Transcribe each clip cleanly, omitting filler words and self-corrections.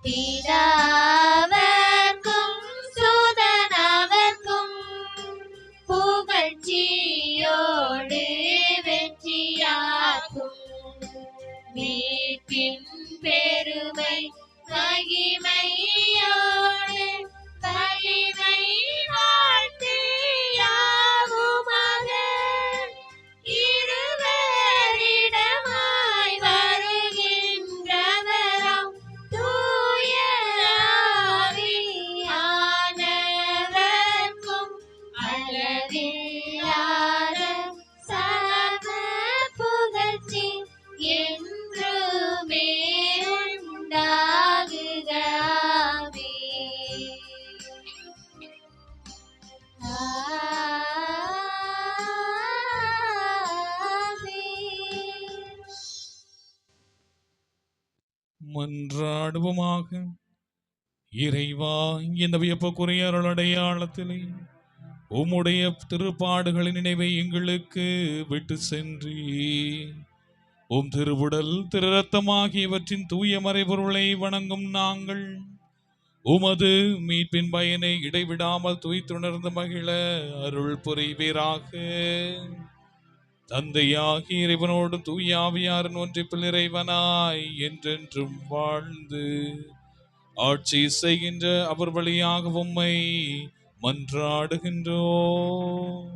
பிதாவர்க்கும் சுதனவர்க்கும் புகழ்ச்சியோடு வெற்றியாக்கும் மீட்பின் பெருமை மகிமையோடு வலிமை வாழ்த்து யாவுமாக இருவரிடமாய் வருகின்றவராம் தூய ஆவியானவர்க்கும் அளவில்லாத சம புகழ்ச்சி என்றுமே உண்டாகுக. மன்றாடுவோமாக. இறைவா, இந்த வியப்புக்குரிய அருளடையாளத்திலே உம்முடைய திருப்பாடுகளின் நினைவை எங்களுக்கு விட்டு சென்றி உம் திருவுடல் திரு ரத்தமாகியவற்றின் தூய மறைபொருளை வணங்கும் நாங்கள் உமது மீட்பின் பயனை இடைவிடாமல் துய்த்துணர்ந்து மகிழ அருள் புரிவீராக. தந்தையாகி இறைவனோடு தூய ஆவியாரின் ஒன்றிப்பில் இறைவனாய் என்றென்றும் வாழ்ந்து ஆட்சி செய்கின்ற அவர் வழியாக உம்மை மன்றாடுகின்றோம்.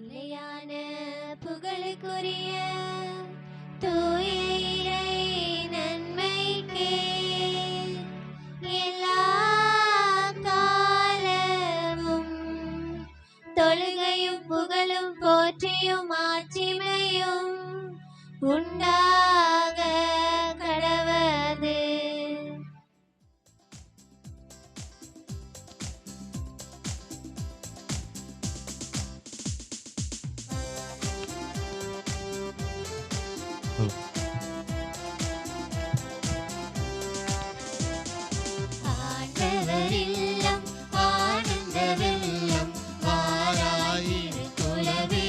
நிலையான புகழுக்குரிய தூய இறை நன்மைக்கே எல்லா காலமும் தொழுகையும் புகழும் போற்றியும் ஆட்சிமையும் உண்டாக கடவது. ஆண்டவரில்லம் ஆனந்த வெள்ளம் வாராயிரு குலவே.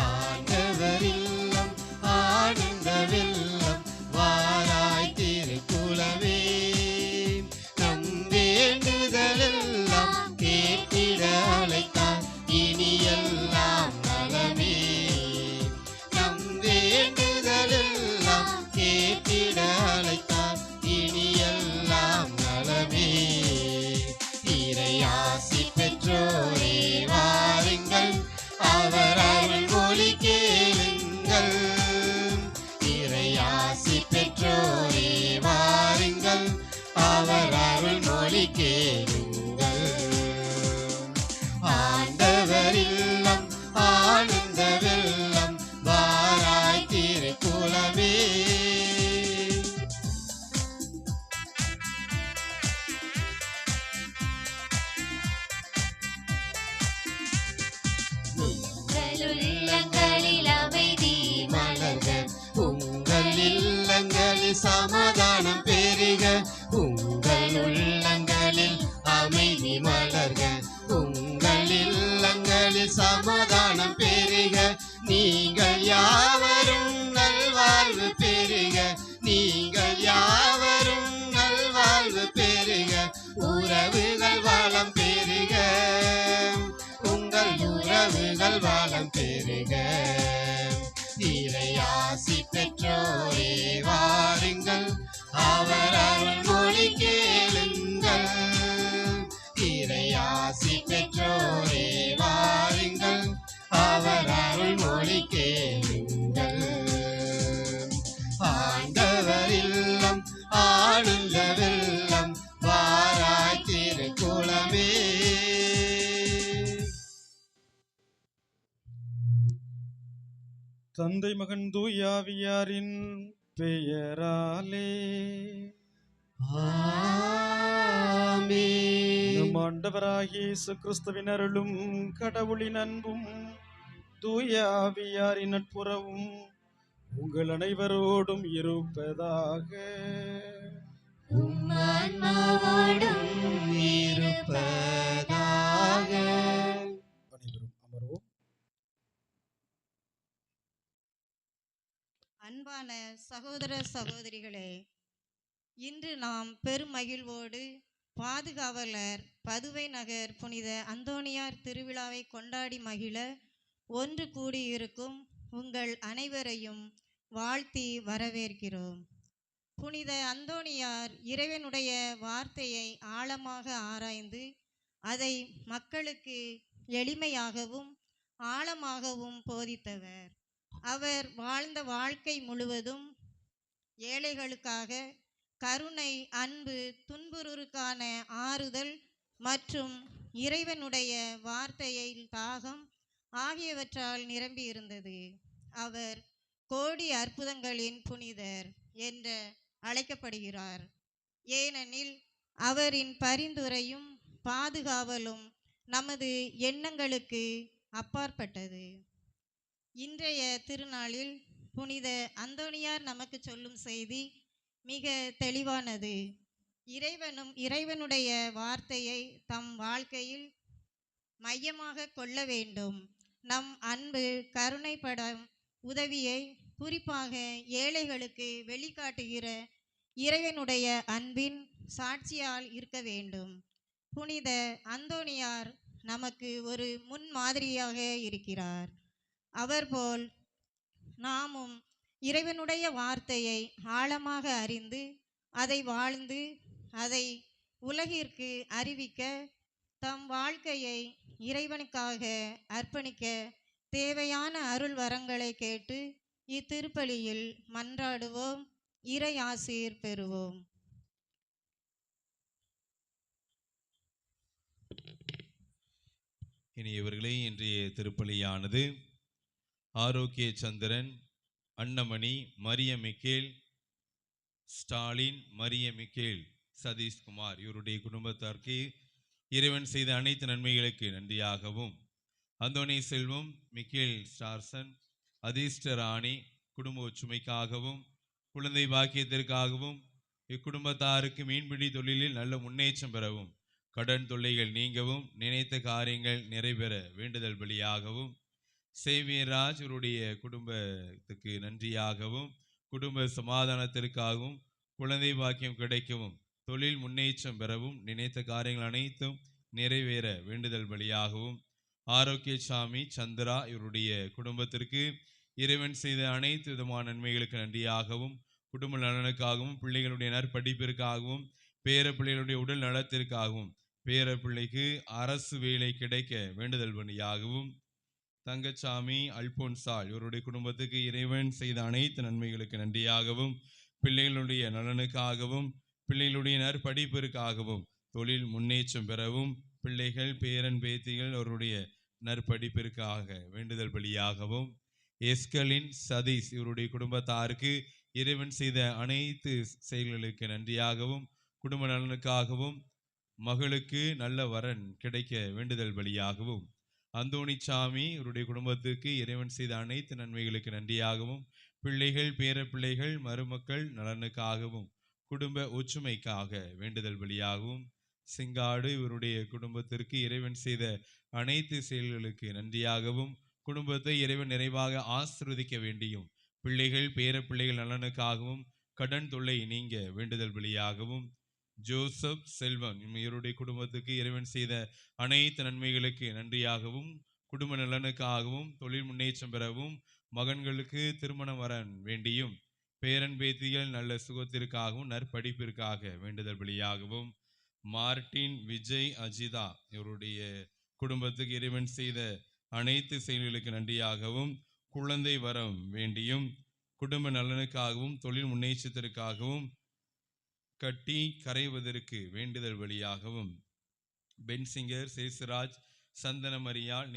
ஆண்டவரில்லம் ஆனந்த வெள்ளம் வாராய் திரு குலவே. நம் வேண்டுதலெல்லாம் கேட்டிட அழைத்தார் இனியெல்லாம் நலமே. நம் வேண்டுதலெல்லாம் கேட்டிட அழைத்தார் இனியெல்லாம் நலமே. இறையாசி பெற்றோரே வாருங்கள், அவர் அருள் மொழி கேளுங்கள். இறையாசி பெற்றோரே வாருங்கள், அவர் அருள் மொழி கேளுங்கள். ஆண்டவரில்லம் ஆனந்த வெள்ளம் வாராய் திரு குலவே. உள்ளங்களில் அமைதி மலர்க, உங்கள் இல்லங்களில் சமாதானம் பெருக. உங்கள் உள்ளங்களில் அமைதி மலர்க, உங்கள் உறவுகள் வளம் பெருக, உங்கள் உறவுகள் வளம் பெருக. இறையாசி பெற்றோரே வாருங்கள், அவர் அருள்மொழி கேளுங்கள். இறையாசி பெற்றோரே வாருங்கள், அவர் அருள்மொழி கேளுங்கள். ஆண்டவர் இல்லம் ஆளுங்க வெள்ளம், வாராய் திருக்குளமே. தந்தை மகன் தூயாவியாரின் பெயராலே ஆமென். நம் ஆண்டவராகிய இயேசு கிறிஸ்துவின் அருளும் கடவுளின் அன்பும் தூயாவியாரின் நட்புறவும் உங்கள் அனைவரோடும் இருப்பதாக. உம் ஆன்மாவோடும் இருப்பதாக. அனைவரும் அமர்வோம். அன்பான சகோதர சகோதரிகளே, இன்று நாம் பெருமகிழ்வோடு பாதுகாவலர் பதுவை நகர் புனித அந்தோணியார் திருவிழாவை கொண்டாடி மகிழ ஒன்று கூடியிருக்கும் உங்கள் அனைவரையும் வாழ்த்தி வரவேற்கிறோம். புனித அந்தோணியார் இறைவனுடைய வார்த்தையை ஆழமாக ஆராய்ந்து அதை மக்களுக்கு எளிமையாகவும் ஆழமாகவும் போதித்தவர். அவர் வாழ்ந்த வாழ்க்கை முழுவதும் ஏழைகளுக்காக கருணை, அன்பு, துன்புறுக்கான ஆறுதல் மற்றும் இறைவனுடைய வார்த்தையில் தாகம் ஆகியவற்றால் நிரம்பியிருந்தது. அவர் கோடி அற்புதங்களின் புனிதர் என்று அழைக்கப்படுகிறார். ஏனெனில் அவரின் பரிந்துரையும் பாதுகாவலும் நமது எண்ணங்களுக்கு அப்பாற்பட்டது. இன்றைய திருநாளில் புனித அந்தோணியார் நமக்கு சொல்லும் செய்தி மிக தெளிவானது. இறைவனுடைய வார்த்தையை தம் வாழ்க்கையில் மையமாக கொள்ள வேண்டும். நம் அன்பு, கருணைப்படம், உதவியை குறிப்பாக ஏழைகளுக்கு வெளிக்காட்டுகிற இறைவனுடைய அன்பின் சாட்சியால் இருக்க வேண்டும். புனித அந்தோணியார் நமக்கு ஒரு முன்மாதிரியாக இருக்கிறார். அவர்போல் நாமும் இறைவனுடைய வார்த்தையை ஆழமாக அறிந்து அதை வாழ்ந்து அதை உலகிற்கு அறிவிக்க தம் வாழ்க்கையை இறைவனுக்காக அர்ப்பணிக்க தேவையான அருள் வரங்களை கேட்டு இத்திருப்பலியில் மன்றாடுவோம். இறை ஆசீர் பெறுவோம். இனியவர்களே, இன்றைய திருப்பலியானது ஆரோக்கிய சந்திரன், அன்னமணி, மரிய மிக்கேல், ஸ்டாலின், மரிய மிக்கேல், சதீஷ்குமார் இவருடைய குடும்பத்தாருக்கு இறைவன் செய்த அனைத்து நன்மைகளுக்கு நன்றியாகவும், அந்தோணி செல்வம், மிக்கேல் ஸ்டார்சன், அதிர்ஷ்டராணி குடும்ப ஒற்றுமைக்காகவும், குழந்தை பாக்கியத்திற்காகவும், இக்குடும்பத்தாருக்கு மீன்பிடி தொழிலில் நல்ல முன்னேற்றம் பெறவும், கடன் தொல்லைகள் நீங்கவும், நினைத்த காரியங்கள் நிறைவேற வேண்டுதல் பலியாகவும், சேவியராஜ் இவருடைய குடும்பத்துக்கு நன்றியாகவும், குடும்ப சமாதானத்திற்காகவும், குழந்தை பாக்கியம் கிடைக்கவும், தொழில் முன்னேற்றம் பெறவும், நினைத்த காரியங்கள் அனைத்தும் நிறைவேற வேண்டுதல் பலியாகவும், ஆரோக்கிய சாமி சந்திரா இவருடைய குடும்பத்திற்கு இறைவன் செய்த அனைத்து விதமான நன்மைகளுக்கு நன்றியாகவும், குடும்ப நலனுக்காகவும், பிள்ளைகளுடைய நற்படிப்பிற்காகவும், பேர பிள்ளைகளுடைய உடல் நலத்திற்காகவும், பேர பிள்ளைக்கு அரசு வேலை கிடைக்க வேண்டுதல் பலியாகவும், தங்கச்சாமி அல்போன்சால் இவருடைய குடும்பத்துக்கு இறைவன் செய்த அனைத்து நன்மைகளுக்கு நன்றியாகவும், பிள்ளைகளுடைய நலனுக்காகவும், பிள்ளைகளுடைய நற்படிப்பிற்காகவும், தொழில் முன்னேற்றம் பெறவும், பிள்ளைகள் பேரன் பேத்திகள் அவருடைய நற்படிப்பிற்காக வேண்டுதல் பலியாகவும், எஸ்கலின் சதீஷ் இவருடைய குடும்பத்தாருக்கு இறைவன் செய்த அனைத்து செயல்களுக்கு நன்றியாகவும், குடும்ப நலனுக்காகவும், மகளுக்கு நல்ல வரன் கிடைக்க வேண்டுதல் பலியாகவும், அந்தோணிச்சாமி இவருடைய குடும்பத்துக்கு இறைவன் செய்த அனைத்து நன்மைகளுக்கு நன்றியாகவும், பிள்ளைகள் பேர பிள்ளைகள் மருமக்கள் நலனுக்காகவும், குடும்ப ஒற்றுமைக்காக வேண்டுதல் பலியாகவும், சிங்காடு இவருடைய குடும்பத்திற்கு இறைவன் செய்த அனைத்து செயல்களுக்கு நன்றியாகவும், குடும்பத்தை இறைவன் நிறைவாக ஆசீர்வதிக்க வேண்டியும், பிள்ளைகள் பேர பிள்ளைகள் நலனுக்காகவும், கடன் தொல்லை நீங்க வேண்டுதல் பலியாகவும், ஜோசப் செல்வன் இவருடைய குடும்பத்துக்கு இறைவன் செய்த அனைத்து நன்மைகளுக்கு நன்றியாகவும், குடும்ப நலனுக்காகவும், தொழில் முன்னேற்றம் பெறவும், மகன்களுக்கு திருமணம் வர வேண்டியும், பேரன் பேத்திகள் நல்ல சுகத்திற்காகவும் நற்படிப்பிற்காக வேண்டுதல் வழியாகவும், மார்டின் விஜய் அஜிதா இவருடைய குடும்பத்துக்கு இறைவன் செய்த அனைத்து செயல்களுக்கு நன்றியாகவும், குழந்தை வரம் வேண்டியும், குடும்ப நலனுக்காகவும், தொழில் முன்னேற்றத்திற்காகவும், கட்டி கரைவதற்கு வேண்டுதல் வழியாகவும், பென்சிங்கர், சேசுராஜ், சந்தன மரியாள்,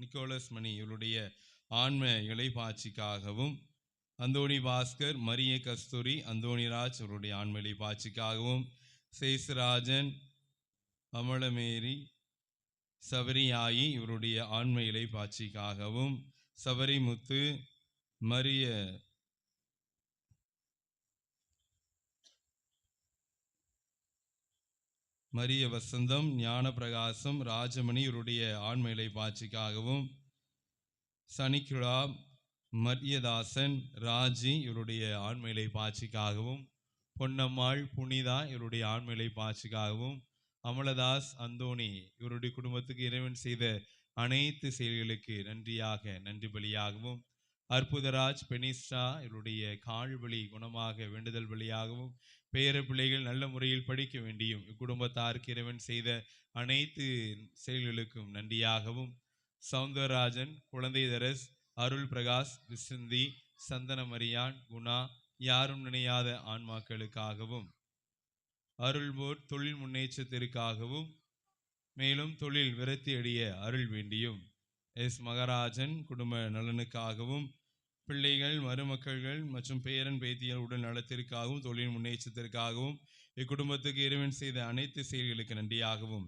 நிக்கோலஸ் மணி இவருடைய ஆன்ம இளைப்பாட்சிக்காகவும், அந்தோணி பாஸ்கர், மரிய கஸ்தூரி, அந்தோணிராஜ் இவருடைய ஆன்ம இளைப்பாட்சிக்காகவும், சேசுராஜன், அமலமேரி, சபரியாயி இவருடைய ஆன்ம இளைப்பாட்சிக்காகவும், சபரிமுத்து, மரிய வசந்தம், ஞான பிரகாசம், ராஜமணி இவருடைய ஆன்ம இளைப்பாட்சிக்காகவும், சனிக்குழா, மரியதாசன், ராஜி இவருடைய ஆன்ம இளைப்பாட்சிக்காகவும், பொன்னம்மாள், புனிதா இவருடைய ஆன்ம இளைப்பாட்சிக்காகவும், அமலதாஸ், அந்தோணி இவருடைய குடும்பத்துக்கு இறைவன் செய்த அனைத்து செயல்களுக்கு நன்றி பலியாகவும், அற்புதராஜ், பெனிஸ்டா இவருடைய கால்வழி குணமாக வேண்டுதல் வழியாகவும், பேர பிள்ளைகள் நல்ல முறையில் படிக்க வேண்டியும், இக்குடும்பத்தாருக்கு இறைவன் செய்த அனைத்து செயல்களுக்கும் நன்றியாகவும், சவுந்தரராஜன், குழந்தைதரஸ், அருள் பிரகாஷ், விசுந்தி, சந்தன மரியான், குணா யாரும் நினையாத ஆன்மாக்களுக்காகவும், அருள்போர் தொழில் முன்னேற்றத்திற்காகவும், மேலும் தொழில் விருத்தி அடைய அருள் வேண்டியும், எஸ் மகராஜன் குடும்ப நலனுக்காகவும், பிள்ளைகள், மருமக்கள்கள் மற்றும் பேரன் பேத்தியர் உடல் நலத்திற்காகவும், தொழில் முன்னேற்றத்திற்காகவும், இக்குடும்பத்துக்கு இறைவன் செய்த அனைத்து செயல்களுக்கு நன்றியாகவும்,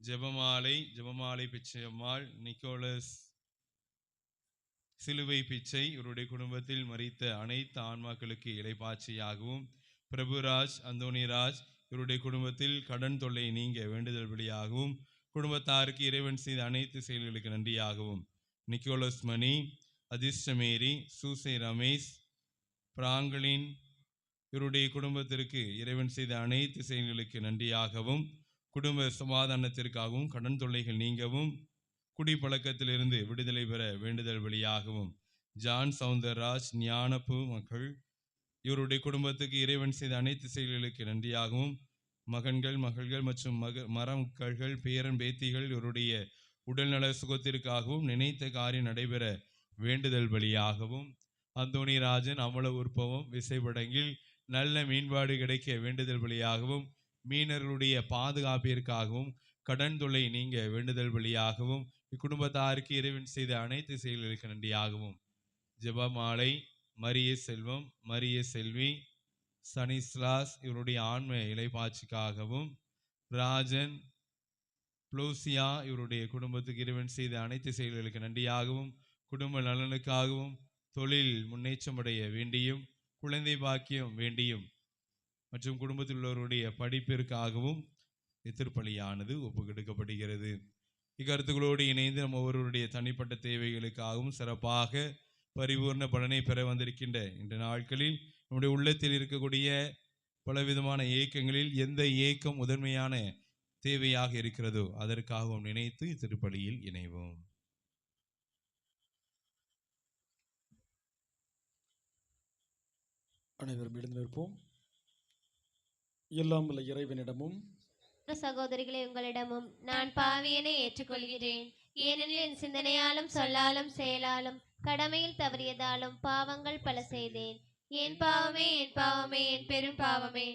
ஜெபமாலை பிச்சையம்மாள், நிக்கோலஸ் சிலுவை பிச்சை இவருடைய குடும்பத்தில் மரித்த அனைத்து ஆன்மாக்களுக்கு இளைப்பாட்சியாகவும், பிரபுராஜ், அந்தோணிராஜ் இவருடைய குடும்பத்தில் கடன் தொல்லை நீங்க வேண்டுதல் வழியாகவும், குடும்பத்தாருக்கு இறைவன் செய்த அனைத்து செயல்களுக்கு நன்றியாகவும், நிக்கோலஸ் மணி, அதிர்ஷ்டமேரி, சூசை ரமேஷ், பிராங்கலின் இவருடைய குடும்பத்திற்கு இறைவன் செய்த அனைத்து செயல்களுக்கு நன்றியாகவும், குடும்ப சமாதானத்திற்காகவும், கடன் தொல்லைகள் நீங்கவும், குடிப்பழக்கத்திலிருந்து விடுதலை பெற வேண்டுதல் வழியாகவும், ஜான் சவுந்தரராஜ், ஞானப்பு மக்கள் இவருடைய குடும்பத்துக்கு இறைவன் செய்த அனைத்து செயல்களுக்கு நன்றியாகவும், மகன்கள், மகள்கள் மற்றும் மரமக்கள்கள், பேரன் பேத்திகள் இவருடைய உடல்நல சுகத்திற்காகவும், நினைத்த காரியம் நடைபெற வேண்டுதல் வழியாகவும், அந்தோணிராஜன், அமல உற்பவம், விசைப்படங்கில் நல்ல மீன்பாடு கிடைக்க வேண்டுதல் வழியாகவும், மீனர்களுடைய பாதுகாப்பிற்காகவும், கடன் தொல்லை நீங்க வேண்டுதல் வழியாகவும், இக்குடும்பத்தாருக்கு இறைவன் செய்த அனைத்து செயல்களுக்கு நன்றியாகவும், ஜெபமாலை, மரிய செல்வம், மரிய செல்வி, சனிஸ்லாஸ் இவருடைய ஆன்ம இளைப்பாட்சிக்காகவும், ராஜன், புளோசியா இவருடைய குடும்பத்துக்கு இறைவன் செய்த அனைத்து செயல்களுக்கு நன்றியாகவும், குடும்ப நலனுக்காகவும், தொழில் முன்னேற்றமடைய வேண்டியும், குழந்தை பாக்கியம் வேண்டியும் மற்றும் குடும்பத்தில் உள்ளவருடைய படிப்பிற்காகவும் திருப்பலியானது ஒப்புக்கெடுக்கப்படுகிறது. இக்கருத்துக்களோடு இணைந்து நம்ம ஒவ்வொருவருடைய தனிப்பட்ட தேவைகளுக்காகவும் சிறப்பாக பரிபூர்ண பலனை பெற வந்திருக்கின்ற இந்த நாட்களில் நம்முடைய உள்ளத்தில் இருக்கக்கூடிய பலவிதமான ஏக்கங்களில் எந்த ஏக்கம் முதன்மையான தேவையாக இருக்கிறதோ அதற்காகவும் நினைத்து திருப்பலியில் இணைவோம். அனைவரும் எழுந்து நிற்போம். எல்லாம் வல்ல இறைவனிடமும் சகோதரிகளை உங்களிடமும் நான் பாவியனை ஏற்றுக்கொள்கிறேன். ஏனெனில் என் சிந்தனையாலும் சொல்லாலும் செயலாலும் கடமையில் தவறியதாலும் பாவங்கள் பல செய்தேன். என் பாவமே, என் பாவமே, என் பெரும் பாவமே.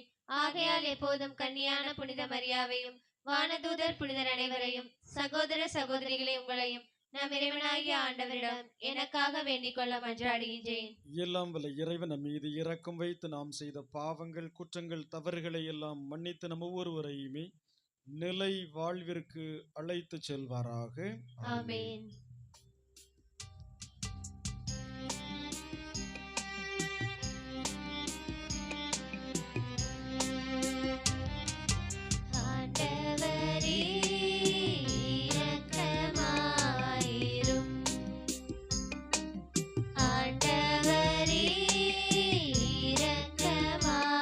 ஆகையால் எப்போதும் கன்னியான புனித மரியாவையும் வானதூதர் புனிதர் அனைவரையும் சகோதர சகோதரிகளை உங்களையும் நம் இறைவனாகிய ஆண்டவரிடம் எனக்காக வேண்டிக் கொள்ள மன்றாடுகின்றேன். எல்லாம் வல்ல இறைவன் நம் மீது இரக்கம் வைத்து நாம் செய்த பாவங்கள், குற்றங்கள், தவறுகளை எல்லாம் மன்னித்து நம் ஒவ்வொருவரையுமே நிலை வாழ்விற்கு அழைத்து செல்வாராக. ஆமென். ஆண்டவரே இரக்கமாயிரும். ஆண்டவரே இரக்கமாயிரும்.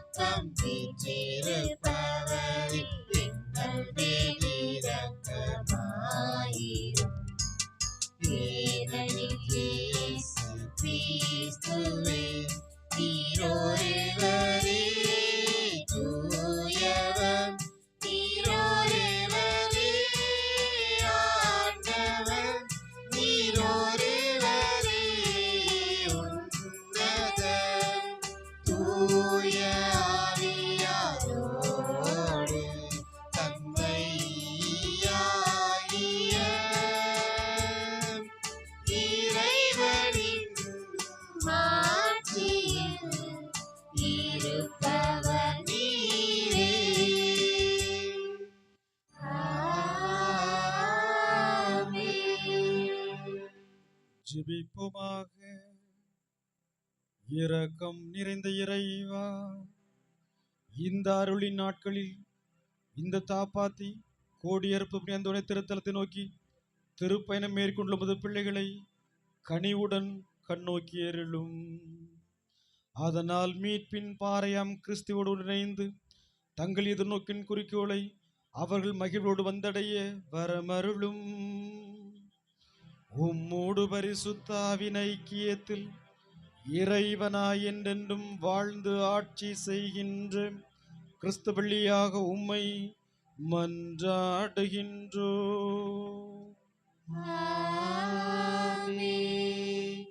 அப்பம் வீற்றிருப்பவரே, எங்கள் மேல் இரக்கமாயிரும். ஏனெனில் இயேசு கிறிஸ்துவே, நீரொருவரே தூயவர், நீரொருவரே ஆண்டவர், நீரொருவரே உன்னதர். தூய ஆவியாரோடு தந்தையாகிய இறைவனின் மாட்சியில் இருப்பவர் நீரே. ஆமென். ஜெபிப்போமாக. இரக்கம் நிறைந்த இறைவா, இந்த அருளின் நாட்களில் இந்த தாப்பாத்தி கோடியற்பு புனித திருத்தலத்தை நோக்கி திருப்பயணம் மேற்கொண்டுள்ள உமது பிள்ளைகளை கனிவுடன் கண்ணோக்கி அருளும். அதனால் மீட்பின் பாறையாம் கிறிஸ்துவோடு இணைந்து தங்கள் எதிர்நோக்கின் குறிக்கோளை அவர்கள் மகிழ்வோடு வந்தடைய வரமருளும். உம்மோடு பரிசுத்த ஆவியின் ஐக்கியத்தில் இறைவனாய் என்றென்றும் வாழ்ந்து ஆட்சி செய்கின்ற கிறிஸ்து வழியாக உம்மை மன்றாடுகின்றோ. ஆமென்.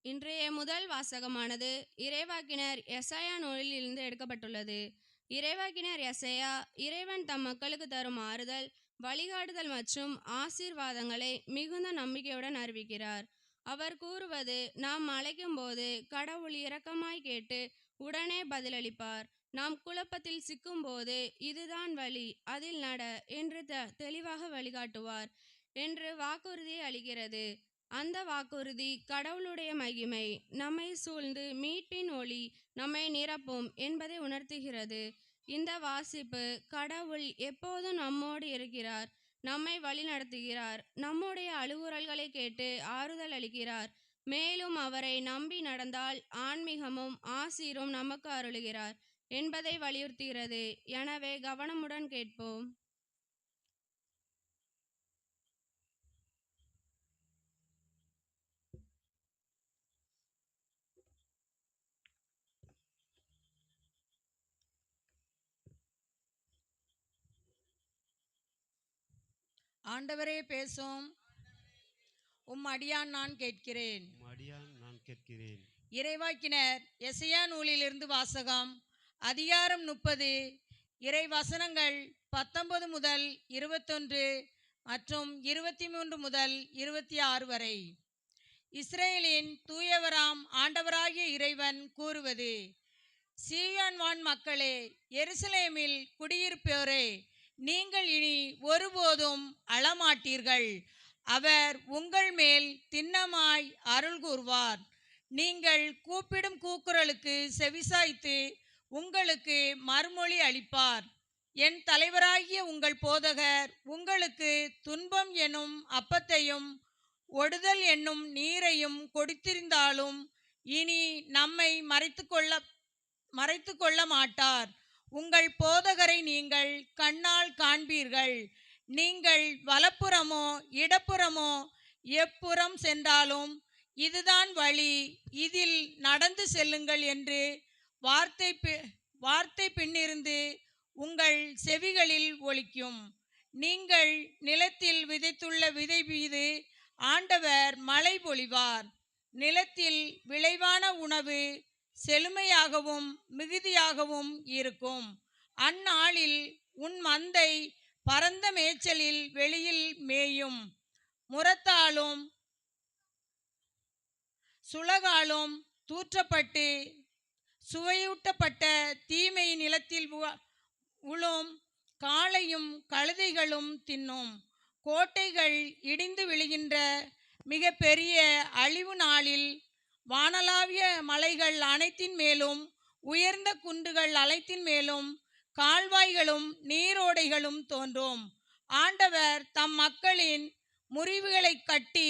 இன்றைய முதல் வாசகமானது இறைவாக்கினர் எசாயா நூலிலிருந்து எடுக்கப்பட்டுள்ளது. இறைவாக்கினர் எசாயா இறைவன் தம் மக்களுக்கு தரும் ஆறுதல், வழிகாட்டுதல் மற்றும் ஆசீர்வாதங்களை மிகுந்த நம்பிக்கையுடன் அறிவிக்கிறார். அவர் கூறுவது, நாம் அழைக்கும் போது கடவுள் இரக்கமாய் கேட்டு உடனே பதிலளிப்பார். நாம் குழப்பத்தில் சிக்கும் போது இதுதான் வழி, அதில் நட என்று தெளிவாக வழிகாட்டுவார் என்று வாக்குறுதியை அளிக்கிறது. அந்த வாக்குறுதி கடவுளுடைய மகிமை நம்மை சூழ்ந்து மீட்பின் ஒளி நம்மை நிரப்பும் என்பதை உணர்த்துகிறது. இந்த வாசிப்பு கடவுள் எப்போதும் நம்மோடு இருக்கிறார், நம்மை வழிநடத்துகிறார், நம்முடைய அழுகுரல்களை கேட்டு ஆறுதல் அளிக்கிறார். மேலும் அவரை நம்பி நடந்தால் ஆன்மீகமும் ஆசீரும் நமக்கு அருளுகிறார் என்பதை வலியுறுத்துகிறது. எனவே கவனமுடன் கேட்போம். ஆண்டவரே பேசும், உம் அடியான் நான் கேட்கிறேன். இறைவாக்கினர் எசையா நூலிலிருந்து வாசகம். அதிகாரம் 30, இறை வசனங்கள் 19 முதல் 21 மற்றும் 23 முதல் 26 வரை. இஸ்ரேலின் தூயவராம் ஆண்டவராகிய இறைவன் கூறுவது, சீயோன் வான் மக்களே, எருசலேமில் குடியிருப்போரே, நீங்கள் இனி ஒருபோதும் அழமாட்டீர்கள். அவர் உங்கள் மேல் திண்ணமாய் அருள் கூர்வார். நீங்கள் கூப்பிடும் கூக்குரலுக்கு செவிசாய்த்து உங்களுக்கு மறுமொழி அளிப்பார். என் தலைவராகிய உங்கள் போதகர் உங்களுக்கு துன்பம் என்னும் அப்பத்தையும் ஒடுதல் என்னும் நீரையும் கொடுத்திருந்தாலும் இனி நம்மை மறைத்து கொள்ள மாட்டார். உங்கள் போதகரை நீங்கள் கண்ணால் காண்பீர்கள். நீங்கள் வலப்புறமோ இடப்புறமோ எப்புறம் சென்றாலும் இதுதான் வழி, இதில் நடந்து செல்லுங்கள் என்று வார்த்தை பின்னிருந்து உங்கள் செவிகளில் ஒலிக்கும். நீங்கள் நிலத்தில் விதைத்துள்ள விதை மீது ஆண்டவர் மழை பொழிவார். நிலத்தில் விளைவான உணவு செழுமையாகவும் மிகுதியாகவும் இருக்கும். அந்நாளில் உன் மந்தை பரந்த மேய்ச்சலில் வெளியில் மேயும். முரத்தாலும் சுளகாலும் தூற்றப்பட்டு சுவையூட்டப்பட்ட தீமை நிலத்தில் உளும் காளையும் கழுதைகளும் தின்னும். கோட்டைகள் இடிந்து விழுகின்ற மிக பெரிய அழிவு நாளில் வானளாவிய மலைகள் அனைத்தின் மேலும் உயர்ந்த குன்றுகள் அனைத்தின் மேலும் கால்வாய்களும் நீரோடைகளும் தோன்றும். ஆண்டவர் தம் மக்களின் முறிவுகளை கட்டி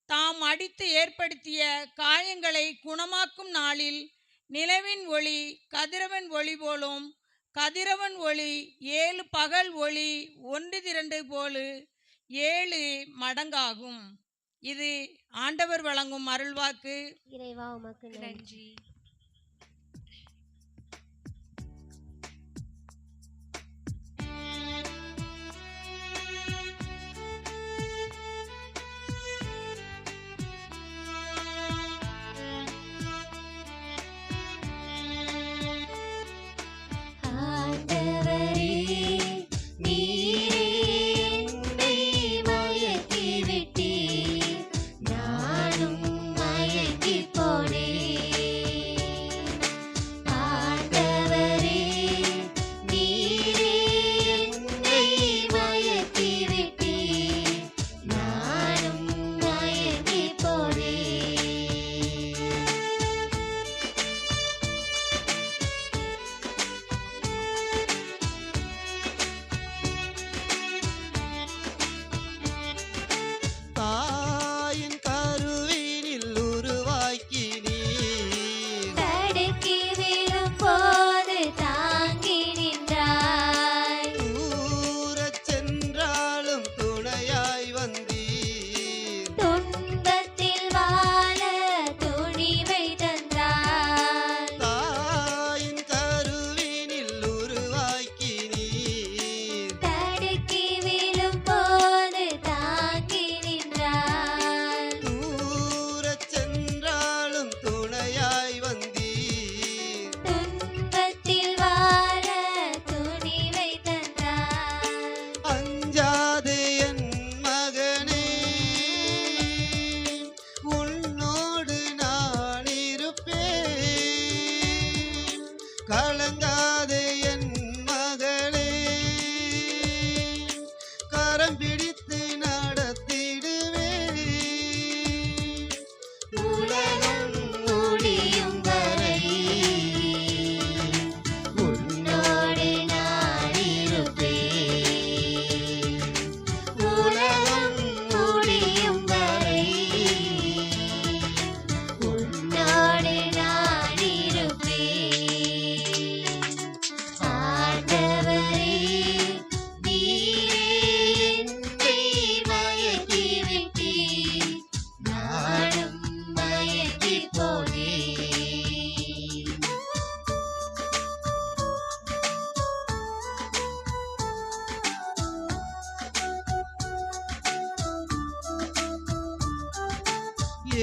தாம் அடித்து ஏற்படுத்திய காயங்களை குணமாக்கும் நாளில் நிலவின் ஒளி கதிரவன் ஒளி போலும், கதிரவன் ஒளி 7 பகல் ஒளி ஒன்று திரண்டு போலு 7 மடங்காகும். இது ஆண்டவர் வழங்கும் அருள்வாக்கு. இறைவா உமக்கு நன்றி.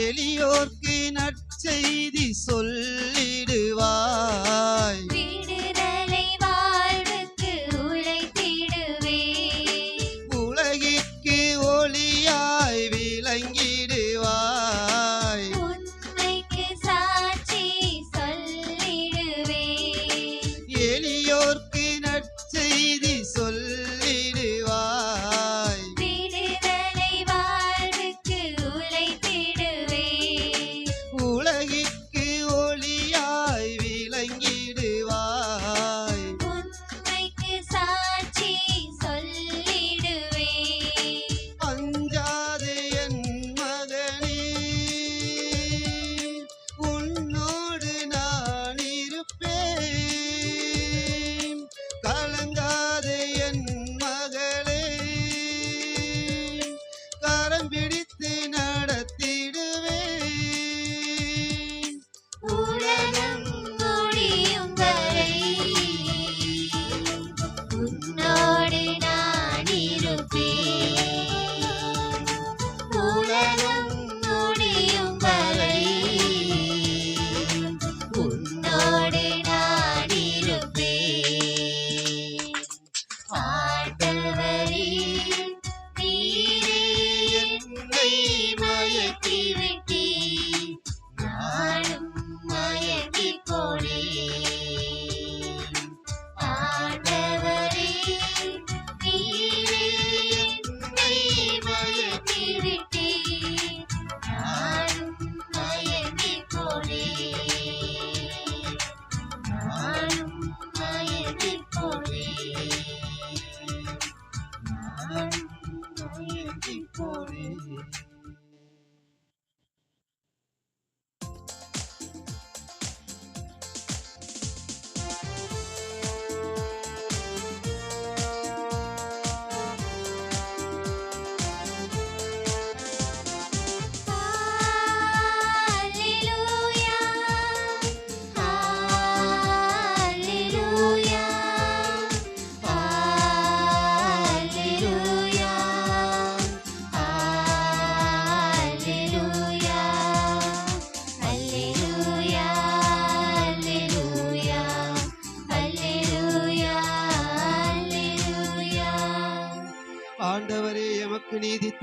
எளியோர்க்கு நற்செய்தி சொல்லிடுவாய். விடுதலை வாழ்வுக்கு உழைத்திடுவே. உலகிற்கு ஒளியாய் விளங்கிடுவாய். உண்மைக்கு சாட்சி சொல்லிடுவே. எளியோர்க்கு நற்செய்தி சொல்லிடுவாய். விடுதலை வாழ்வுக்கு உழைத்திடுவே. உலகிற்கு ஒளியாய்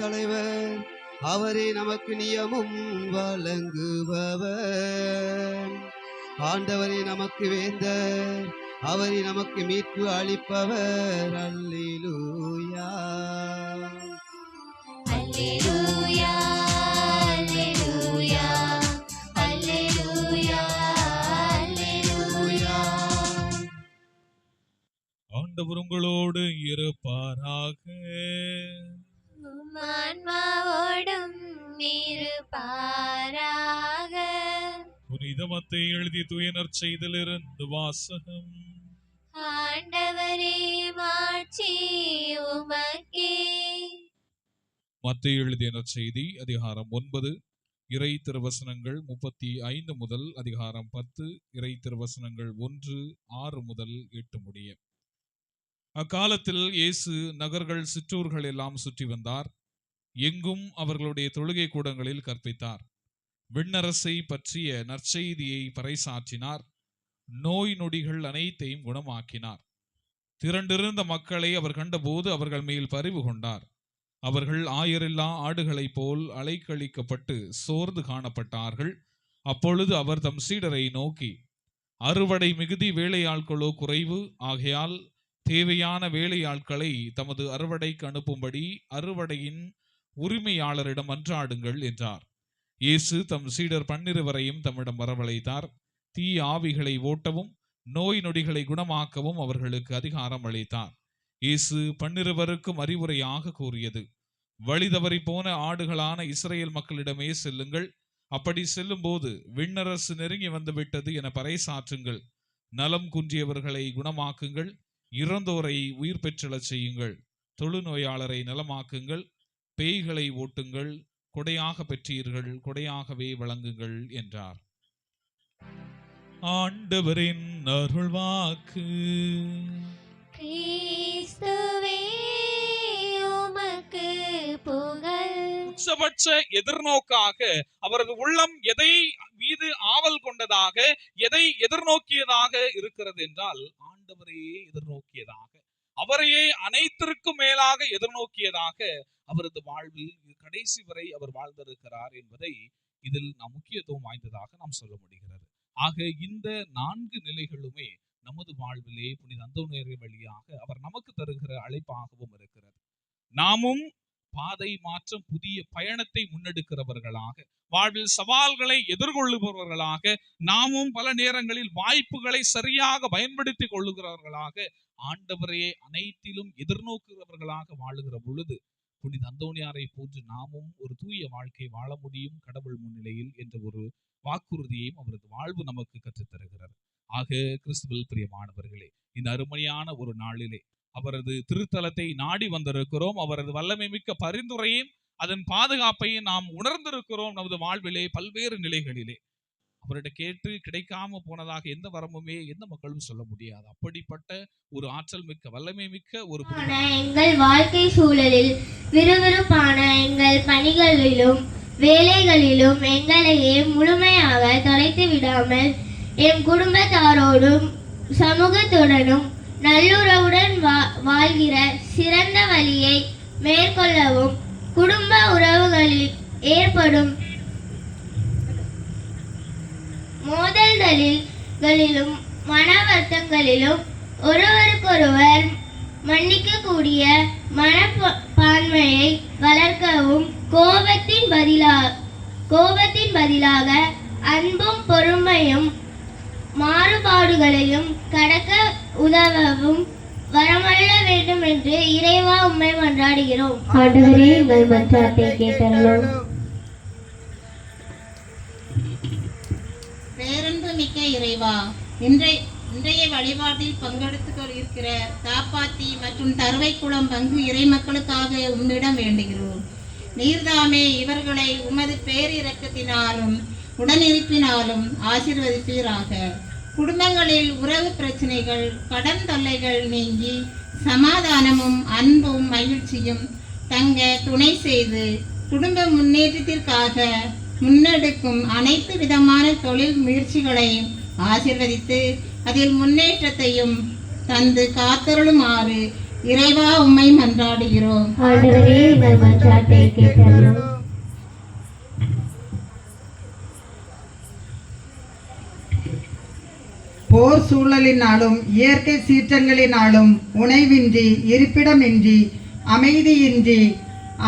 தலைவர், அவரே நமக்கு நியமும் வழங்குபவர். ஆண்டவரே நமக்கு வேந்தர், அவரே நமக்கு மீட்பு அளிப்பவர். அல்லேலூயா அல்லேலூயா அல்லேலூயா அல்லேலூயா அல்லேலூயா. ஆண்டவர் உங்களோடு இருப்பாராக. உம் ஆன்மாவோடும் இருப்பாராக. புனித மத்தேயு எழுதிய தூய நற்செய்தியிலிருந்து வாசகம். ஆண்டவரே மாட்சி உமக்கே. மத்தேயு எழுதிய நற்செய்தி அதிகாரம் 9 இறை திருவசனங்கள் 35 முதல் அதிகாரம் 10 இறை திருவசனங்கள் 1-6 முதல் 8 முடிய. அக்காலத்தில் இயேசு நகர்கள் சிற்றூர்கள் எல்லாம் சுற்றி வந்தார். எங்கும் அவர்களுடைய தொழுகை கூடங்களில் கற்பித்தார். விண்ணரசை பற்றிய நற்செய்தியை பறைசாற்றினார். நோய் நொடிகள் அனைத்தையும் குணமாக்கினார். திரண்டிருந்த மக்களை அவர் கண்டபோது அவர்கள் மேல் பரிவு கொண்டார். அவர்கள் ஆயரில்லா ஆடுகளைப் போல் அலைக்கழிக்கப்பட்டு சோர்ந்து காணப்பட்டார்கள். அப்பொழுது அவர் தம் சீடரை நோக்கி, அறுவடை மிகுதி, வேலையாட்களோ குறைவு. ஆகையால் தேவையான வேலையாட்களை தமது அறுவடைக்கு அனுப்பும்படி அறுவடையின் உரிமையாளரிடம் மன்றாடுங்கள் என்றார். இயேசு தம் சீடர் 12 தம்மிடம் வரவழைத்தார். தீய ஆவிகளை ஓட்டவும் நோய் நொடிகளை குணமாக்கவும் அவர்களுக்கு அதிகாரம் அளித்தார். இயேசு 12 அறிவுரையாக கூறியது, வழி தவறி போன ஆடுகளான இஸ்ரேல் மக்களிடமே செல்லுங்கள். அப்படி செல்லும் போது விண்ணரசு நெருங்கி வந்துவிட்டது என பறைசாற்றுங்கள். நலம் குன்றியவர்களை குணமாக்குங்கள். இறந்தோரை உயிர் பெற்றெழச் செய்யுங்கள். தொழுநோயாளரை நலமாக்குங்கள். பேய்களை ஓட்டுங்கள். கொடையாக பெற்றீர்கள், கொடையாகவே வழங்குங்கள் என்றார். ஆண்டவரின் அருள்வாக்கு. கிறிஸ்துவே உமக்கு புகழ். உச்சபட்ச எதிர்நோக்காக அவரது உள்ளம் எதை மீது ஆவல் கொண்டதாக, எதை எதிர்நோக்கியதாக இருக்கிறது என்றால் ஆண்டவரையே எதிர்நோக்கியதாக, அவரையே அனைத்திற்கும் மேலாக எதிர்நோக்கியதாக அவரது வாழ்வில் கடைசி வரை அவர் வாழ்ந்திருக்கிறார் என்பதை இதில் நாம் முக்கியத்துவம் வாய்ந்ததாக நாம் சொல்ல முடிகிறது. ஆக இந்த 4 நிலைகளுமே நமது வாழ்விலே புனித அந்தோனியார் வழியாக அவர் நமக்கு தருகிற அழைப்பாகவும் இருக்கிறது. நாமும் பாதை மாற்றம் புதிய பயணத்தை முன்னெடுக்கிறவர்களாக, வாழ்வில் சவால்களை எதிர்கொள்ளுபவர்களாக, நாமும் பல நேரங்களில் வாய்ப்புகளை சரியாக பயன்படுத்திக் கொள்ளுகிறவர்களாக, ஆண்டவரையே அனைத்திலும் எதிர்நோக்குகிறவர்களாக வாழுகிற பொழுது புனித அந்தோனியாரை போன்று நாமும் ஒரு தூய வாழ்க்கை வாழ முடியும் கடவுள் முன்னிலையில் என்ற ஒரு வாக்குறுதியையும் அவரது வாழ்வு நமக்கு கற்றுத்தருகிறது. ஆக கிறிஸ்துவில் பிரியமானவர்களே, இந்த அருமையான ஒரு நாளிலே அவரது திருத்தலத்தை நாடி வந்திருக்கிறோம். அவரது வல்லமை மிக்க பரிந்துரையும் அதன் பாதுகாப்பையும் நாம் உணர்ந்திருக்கிறோம். நமது வாழ்விலே பல்வேறு நிலைகளிலே அவர்கிட்ட கேட்டு கிடைக்காம போனதாக எந்த வரமுமே எந்த மக்களும் சொல்ல முடியாது. அப்படிப்பட்ட ஒரு ஆற்றல் மிக்க வல்லமை மிக்க ஒரு எங்கள் வாழ்க்கை சூழலில் விறுவிறுப்பான எங்கள் பணிகளிலும் வேலைகளிலும் எங்களையே முழுமையாக தொலைத்து விடாமல் எம் குடும்பத்தாரோடும் சமூகத்துடனும் நல்லுறவுடன் வாழ்கிற சிறந்த வழியை மேற்கொள்ளவும், குடும்ப உறவுகளில் ஏற்படும் மோதல்களிலும் மன வருத்தங்களிலும் ஒருவருக்கொருவர் மன்னிக்கக்கூடிய மனப்பான்மையை வளர்க்கவும், கோபத்தின் பதிலாக அன்பும் பொறுமையும் மாறுபாடுகளையும் கடக்க உதவவும் வரமல்ல வேண்டும் என்று இறைவா உம்மை மன்றாடுகிறோம். ஆண்டவரே, எங்கள் மன்றாட்டை கேட்டருளும். பேரன்பு மிக்க இறைவா, இன்றைய வழிபாட்டில் பங்கெடுத்து இருக்கிற தாப்பாத்தி மற்றும் தருவைக்குளம் பங்கு இறை மக்களுக்காக உம்மிடம் வேண்டுகிறோம். நீர்தாமே இவர்களை உமது பேரிரக்கத்தினாலும் உடனிருப்பினாலும் ஆசீர்வதிப்பீராக. குடும்பங்களில் உறவு பிரச்சனைகள், கடன் தொல்லைகள் நீங்கி சமாதானமும் அன்பும் மகிழ்ச்சியும் தங்க துணை செய்து குடும்ப முன்னேற்றத்திற்காக முன்னெடுக்கும் அனைத்து விதமான தொழில் முயற்சிகளையும் ஆசீர்வதித்து அதில் முன்னேற்றத்தையும் தந்து காத்தருளுமாறு இறைவா உம்மை மன்றாடுகிறோம். ஆண்டவரே எங்கள் மன்றாட்டை கேட்டருளும். போர் சூழலினாலும் இயற்கை சீற்றங்களினாலும் உணவின்றி இருப்பிடமின்றி அமைதியின்றி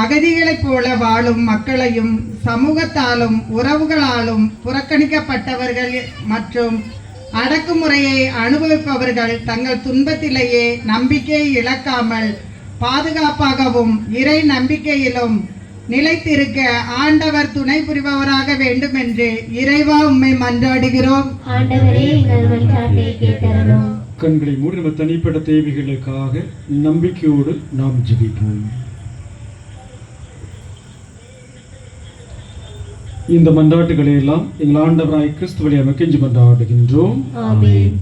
அகதிகளைப் போல வாழும் மக்களையும் சமூகத்தாலும் உறவுகளாலும் புறக்கணிக்கப்பட்டவர்கள் மற்றும் அடக்குமுறையை அனுபவிப்பவர்கள் தங்கள் துன்பத்திலேயே நம்பிக்கையை இழக்காமல் பாதுகாப்பாகவும் இறை நம்பிக்கையிலும் நிலைத்திருக்க ஆண்டவர் துணை புரிபவராக வேண்டும் என்று இறைவா உம்மை மன்றாடுகிறோம். ஆண்டவரே எங்கள் மன்றாட்டை கேட்டருளும். கண்களை மூடி நம்ம தனிப்பட்ட தேவைகளுக்காக நம்பிக்கையோடு நாம் ஜெபிப்போம். இந்த மன்றாட்டுகளை எல்லாம் எங்கள் ஆண்டவராய் கிறிஸ்து வழியாக கெஞ்சி மன்றாடுகின்றோம். ஆமென்.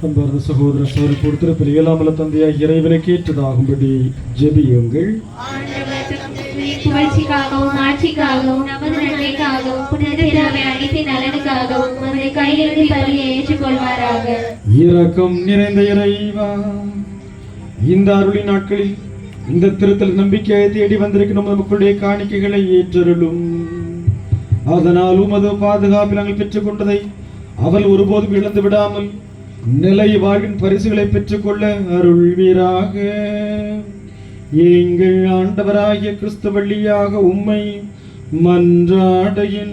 அன்பார்ந்த சகோதர சகோதரி கொடுத்திருப்பில் இயலாமல தந்தையாய் இறைவனை கேட்டதாகும்படி ஜெபியுங்கள். புகழ்ச்சிக்காகவும் ஆட்சிக்காகவும் நமது நன்மைக்காகவும் புனிதத்திராமை அனைத்தின் நலனுக்காகவும் உமது கையிலிருந்து பலியை ஏற்றுக்கொள்வாராக. இரக்கம் நிறைந்த இறைவா, இந்த அருளி நாட்களில் இந்த திருத்தல் நம்பிக்கையை தேடி வந்திருக்கும் நமக்குடைய காணிக்கைகளை ஏற்றருளும். அதனால் உமது பாதுகாப்பில் நாங்கள் பெற்றுக்கொண்டதை அவள் ஒருபோதும் இழந்து விடாமல் நிலை வாழ்வின் பரிசுகளை பெற்றுக்கொள்ள அருள்வீராக. எங்கள் ஆண்டவராகிய கிறிஸ்து வழியாக உம்மை மன்றாடுகின்றோம்.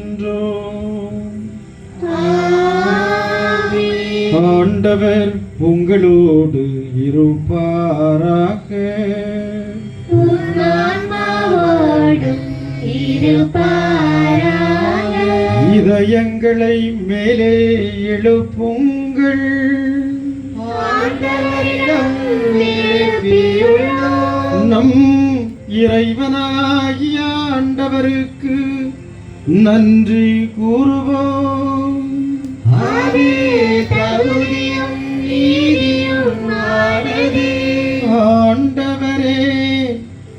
ஆண்டவர் உங்களோடு இருப்பாராக. இதயங்களை மேலே எழுப்புங்கள். நம் இறைவனாகிய ஆண்டவருக்கு நன்றி கூறுவோம். ஆண்டவரே,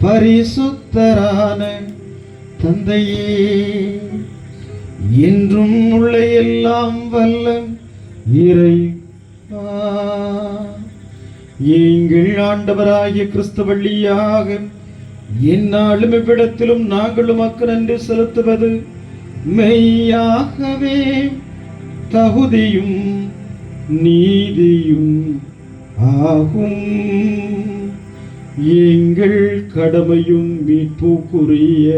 பரிசுத்தரான தந்தையே, என்றும் உள்ள எல்லாம் வல்ல இறைவா, எங்கள் ஆண்டவராகிய கிறிஸ்து வழியாக எந்நாளும் இவ்விடத்திலும் நாங்கள் உமக்கு நன்றி செலுத்துவது மெய்யாகவே தகுதியும் நீதியும் ஆகும். எங்கள் கடமையும் மீட்புக்குரிய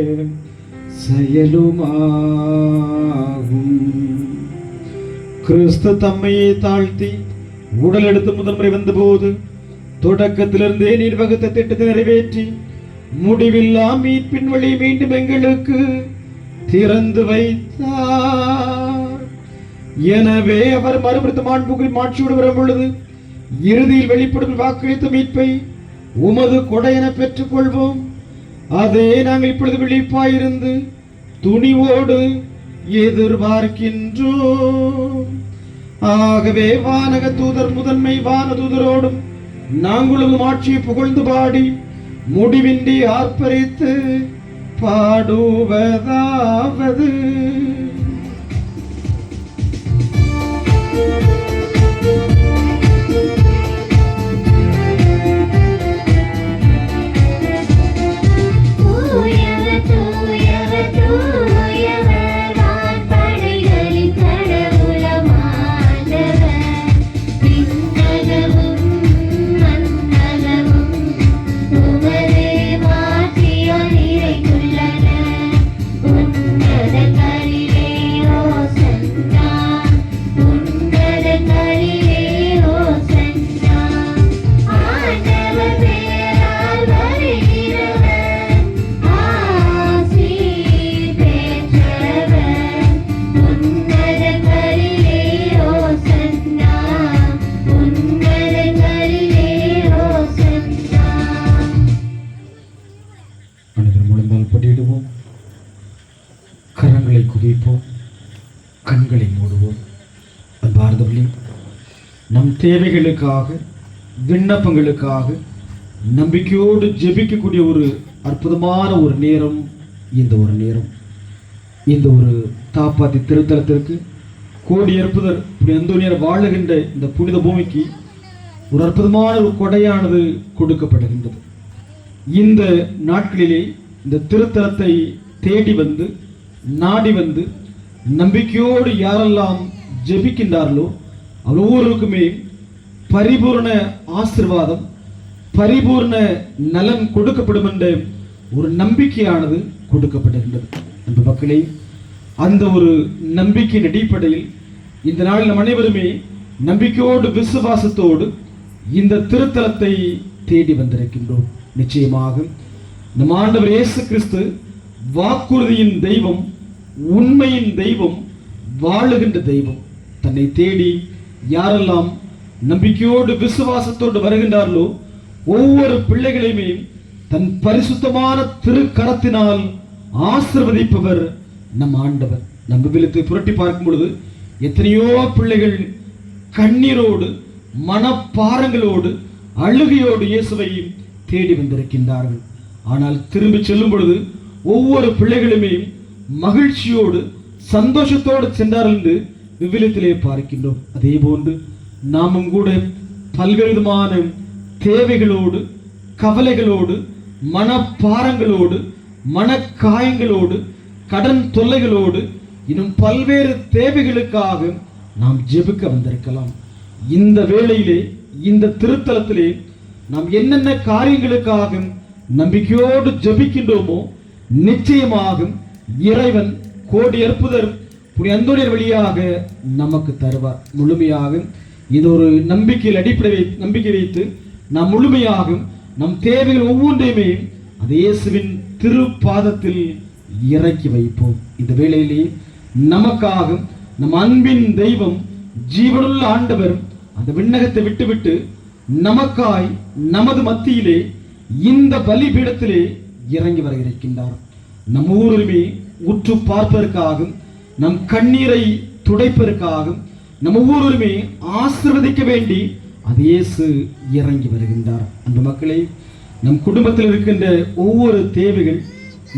செயலுமாகும். கிறிஸ்து தம்மையே தாழ்த்தி உடல் எடுத்து முதன்முறை வந்தபோது தொடக்கத்திலிருந்தே நீர் வகுத்த திட்டத்தை நிறைவேற்றி முடிவில்லா மீட்பின் வழி மீண்டும் எங்களுக்கு திறந்து வைத்தார். எனவே அவர் மறுபடித்த மாண்புகளில் மாட்சியோடு வரும் பொழுது இறுதியில் வெளிப்படும் வாக்களித்த மீட்பை உமது கொடையென பெற்றுக் கொள்வோம். அதே நாங்கள் இப்பொழுது விழிப்பாயிருந்து துணிவோடு எதிர்பார்க்கின்றோம். ஆகவே வானக தூதர் முதன்மை வான தூதரோடும் நாங்களும் ஆட்சியை புகழ்ந்து பாடி முடிவின்றி ஆர்ப்பரித்து பாடுவதாவது. கரங்களை குவிப்போம், கண்களை மூடுவோம். அன்பார்ந்தவர்களே, நம் தேவைகளுக்காக விண்ணப்பங்களுக்காக நம்பிக்கையோடு ஜெபிக்கக்கூடிய ஒரு அற்புதமான ஒரு நேரம் இந்த ஒரு நேரம். இந்த ஒரு தாப்பாத்தி திருத்தலத்திற்கு கோடி அற்புதர் அந்தோனியார் வாழுகின்ற இந்த புனித பூமிக்கு ஒரு அற்புதமான ஒரு கொடையானது கொடுக்கப்படுகின்றது. இந்த நாட்களிலே இந்த திருத்தலத்தை தேடி வந்து நாடி வந்து நம்பிக்கையோடு யாரெல்லாம் ஜெபிக்கின்றார்களோ ஒவ்வொருவருக்குமே பரிபூர்ண ஆசீர்வாதம், பரிபூர்ண நலன் கொடுக்கப்படும் என்ற ஒரு நம்பிக்கையானது கொடுக்கப்படுகின்றது. அன்பு மக்களே, அந்த ஒரு நம்பிக்கையின் அடிப்படையில் இந்த நாளில் நம் அனைவருமே நம்பிக்கையோடு விசுவாசத்தோடு இந்த திருத்தலத்தை தேடி வந்திருக்கின்றோம். நிச்சயமாக நம் ஆண்டவர் இயேசு கிறிஸ்து வாக்குறுதியின் தெய்வம், உண்மையின் தெய்வம், வாழுகின்ற தெய்வம். தன்னை தேடி யாரெல்லாம் நம்பிக்கையோடு விசுவாசத்தோடு வருகின்றார்களோ ஒவ்வொரு பிள்ளைகளையுமே தன் பரிசுத்தமான திருக்கரத்தினால் ஆசீர்வதிப்பவர் நம் ஆண்டவர். நம் விவிலியத்தை புரட்டி பார்க்கும் பொழுது எத்தனையோ பிள்ளைகள் கண்ணீரோடு மனப்பாரங்களோடு அழுகையோடு இயேசுவை தேடி வந்திருக்கின்றார்கள். ஆனால் திரும்பி செல்லும் பொழுது ஒவ்வொரு பிள்ளைகளுமே மகிழ்ச்சியோடு சந்தோஷத்தோடு சென்றார்கள் என்று விவிலியத்திலே பார்க்கின்றோம். அதே போன்று நாமும் கூட பல்வேறு விதமான தேவைகளோடு, கவலைகளோடு, மனப்பாரங்களோடு, மனக்காயங்களோடு, கடன் தொல்லைகளோடு, இன்னும் பல்வேறு தேவைகளுக்காக நாம் ஜெபிக்க வந்திருக்கலாம். இந்த வேளையிலே இந்த திருத்தலத்திலே நாம் என்னென்ன காரியங்களுக்காக நம்பிக்கையோடு ஜெபிக்கின்றோமோ நிச்சயமாக இறைவன் கோடி அற்புதர் புனித அந்தோனியார் வழியாக நமக்கு தருவார். முழுமையாக இது ஒரு நம்பிக்கையில் நம்பிக்கை வைத்து நாம் முழுமையாக நம் தேவைகள் ஒவ்வொன்றையுமே அது இயேசுவின் திருப்பாதத்தில் இறக்கி வைப்போம். இந்த வேளையிலே நமக்காக நம் அன்பின் தெய்வம், ஜீவனுள்ள ஆண்டவர் அந்த விண்ணகத்தை விட்டுவிட்டு நமக்காய் நமது மத்தியிலே இந்த பலிபீடத்திலே இறங்கி வர இருக்கின்றார். நம் ஊருமே உற்று பார்ப்பதற்காக, நம் கண்ணீரை துடைப்பதற்காக, நம் ஒவ்வொருவருமே ஆசீர்வதிக்க வேண்டி அது இயேசு இறங்கி வருகின்றார். அந்த மக்களை, நம் குடும்பத்தில் இருக்கின்ற ஒவ்வொரு தேவைகள்,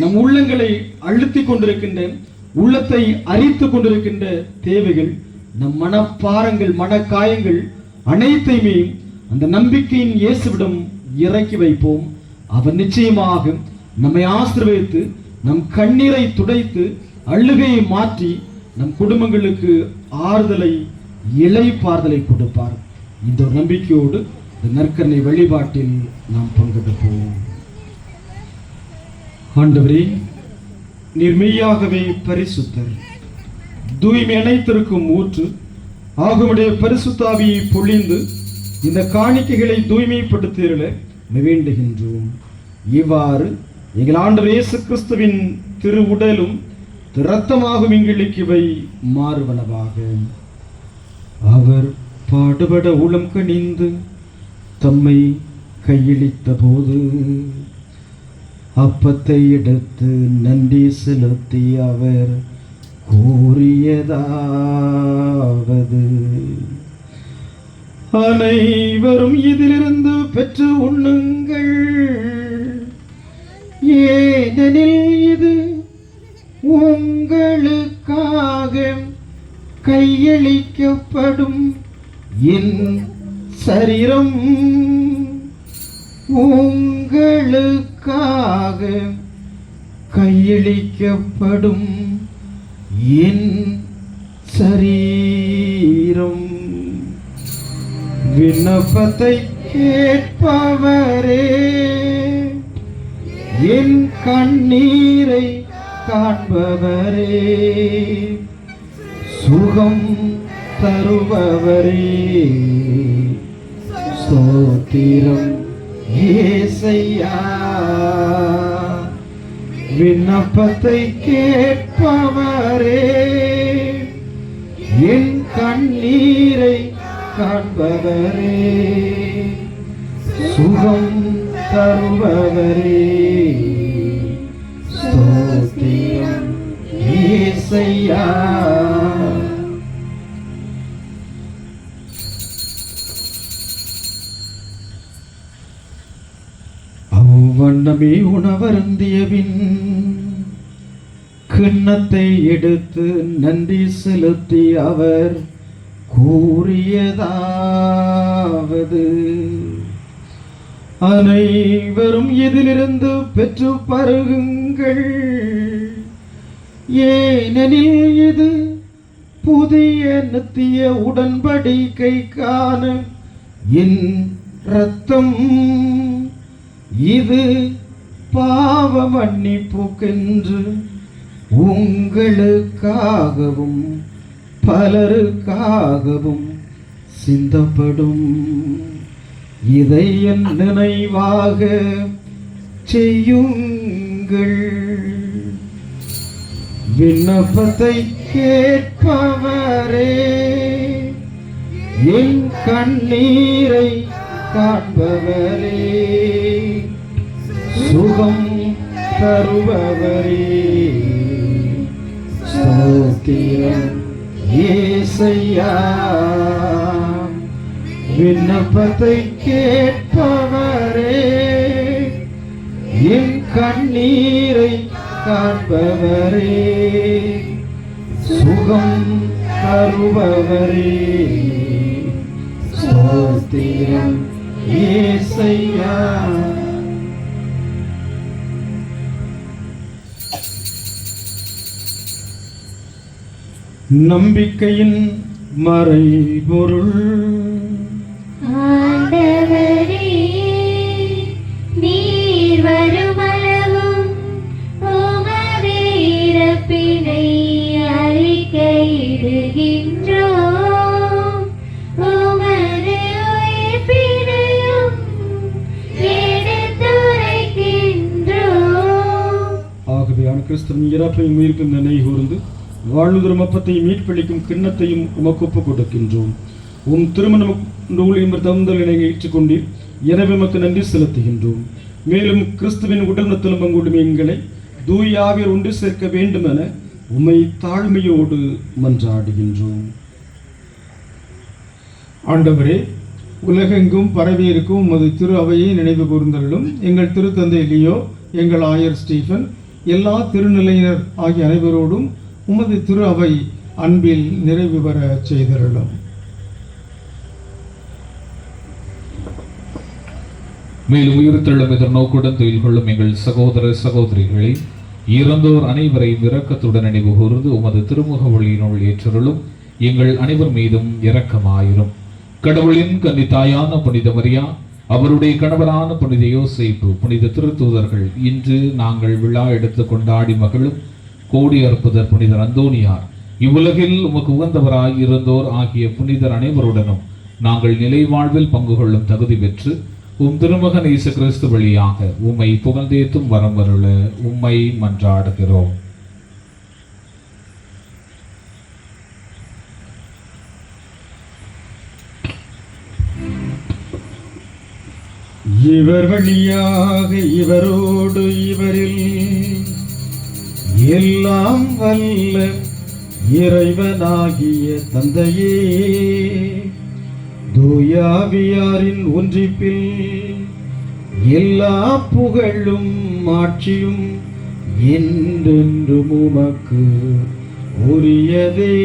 நம் உள்ளங்களை அழுத்தி கொண்டிருக்கின்ற, உள்ளத்தை அரித்து கொண்டிருக்கின்ற தேவைகள், நம் மனப்பாரங்கள், மனக்காயங்கள் அனைத்தையுமே அந்த நம்பிக்கையின் இயேசுவிடம் இறக்கி வைப்போம். அவர் நிச்சயமாக நம்மை ஆசீர்வதித்து நம் கண்ணீரை துடைத்து அழுகையை மாற்றி நம் குடும்பங்களுக்கு ஆறுதலை, இளைப்பாறுதலை கொடுப்பார். இந்த ஒரு நம்பிக்கையோடு இந்த நற்கருணை வழிபாட்டில் நாம் பங்கெடுப்போம். ஆண்டவரே, நீர் மெய்யாகவே பரிசுத்தர், தூய்மை அனைத்திற்கும் ஊற்று. ஆகுமுடைய பரிசுத்தாவியை பொழிந்து இந்த காணிக்கைகளை தூய்மைப்படுத்திட வேண்டுகின்றோம். இவ்வாறு எங்கள் ஆண்டவர் இயேசு கிறிஸ்துவின் திரு உடலும் இரத்தமாகும் எங்களுக்கு இவை மாறுவனவாக. அவர் பாடுபட உளம் கனிந்து தம்மை கையளித்த போது அப்பத்தை எடுத்து நன்றி செலுத்தி அவர் கூறியதாவது: அனைவரும் இதிலிருந்து பெற்று உண்ணுங்கள், ஏனெனில் இது உங்களுக்காக கையளிக்கப்படும் என் சரீரம். உங்களுக்காக கையளிக்கப்படும் என் சரீரம். விண்ணப்பத்தை கேட்பவரே, என் கண்ணீரை காண்பவரே, சுகம் தருபவரே, ஸ்தோத்திரம் இயேசையா. விண்ணப்பத்தை கேட்பவரே, என் கண்ணீரை காண்பவரே, சுகம் தருபவரே, ஸ்தோத்திரம் இயேசையா. அவ்வண்ணமே உணவருந்தியபின் கிண்ணத்தை எடுத்து நன்றி செலுத்தி அவர் கூறியதாவது: அனைவரும் இதிலிருந்து பெற்று பருகுங்கள், ஏனெனில் இது புதிய நித்திய உடன்படிக்கைக்கான என் இரத்தம். இது பாவ மன்னிப்புக்கென்று உங்களுக்காகவும் பலருக்காகவும் சிந்தப்படும். இதை என் நினைவாக செய்யுங்கள். விண்ணப்பத்தை கேட்பவரே, என் கண்ணீரை காண்பவரே, சுகம் தருபவரே, ஸ்தோத்திரம் இயேசையா. விண்ணப்பத்தை கேட்பவரே, என் கண்ணீரை காண்பவரே, சுகம் தருபவரே, ஸ்தோத்திரம் இயேசையா. நம்பிக்கையின் மறைபொருள். ஆண்டவரே, நீர் வருமளவும் உமது இறப்பினை அறிக்கையிடுகின்றோம், உமது உயிர்ப்பினையும் எடுத்துரைக்கின்றோம். ஆகவே கிறிஸ்துவின் இறப்பையும் உயிர்ப்பும் நினைவு கூர்ந்து வாழ்வுதரும் அப்பத்தையும் மீட்பளிக்கும் கிண்ணத்தையும் உமக்கு ஒப்புக் கொடுக்கின்றோம். உம் திருமண ஊழியம் தந்தல் ஏற்றுக்கொண்டீர், எனவே உமக்கு நன்றி செலுத்துகின்றோம். மேலும் கிறிஸ்துவின் உடல்நலத்திலும் பங்குடும் எங்களை தூய ஆவியர் ஒன்று சேர்க்க வேண்டும் என உம்மை தாழ்மையோடு மன்றாடுகின்றோம். ஆண்டவரே, உலகெங்கும் பரவியிருக்கும் உமது திரு அவையை நினைவு கூர்ந்தருளும். எங்கள் திருத்தந்தை லியோ, எங்கள் ஆயர் ஸ்டீஃபன், எல்லா திருநிலையினர் ஆகிய அனைவரோடும் உமது திரு அவை அன்பில் நிறைவு பெற செய்தருளும். மேலும் உயிர்த்தெழும் எதிர்நோக்குடன் தொழில் கொள்ளும் எங்கள் சகோதர சகோதரிகளை இறந்தோர் அனைவரையும் இரக்கத்துடன் நினைவு கூர்ந்து உமது திருமுக ஒளியினுள் ஏற்றருளும். எங்கள் அனைவர் மீதும் இரக்கமாயிரும். கடவுளின் கன்னி தாயான புனித மரியா, அவருடைய கணவரான புனித யோசேப்பு, புனித திருத்தூதர்கள், இன்று நாங்கள் விழா எடுத்து கொண்டாடி மகிழும் கோடி அற்புதர் புனிதர் அந்தோனியார், இவ்வுலகில் உமக்கு உகந்தவராய் இருந்தோர் ஆகிய புனிதர் அனைவருடனும் நாங்கள் நிலை வாழ்வில் பங்கு கொள்ளும் தகுதி பெற்று உம் திருமகன் இயேசு கிறிஸ்து வழியாக உம்மை புகழ்ந்தேத்தும் வரம் வருள உம்மை மன்றாடுகிறோம். இவர் வழியாக இவரோடு இவரில் எல்லாம் வல்ல இறைவனாகிய தந்தையே, தூயாவியாரின் ஒன்றிப்பில் எல்லா புகழும் ஆட்சியும் என்றென்றும் உமக்கு உரியதே.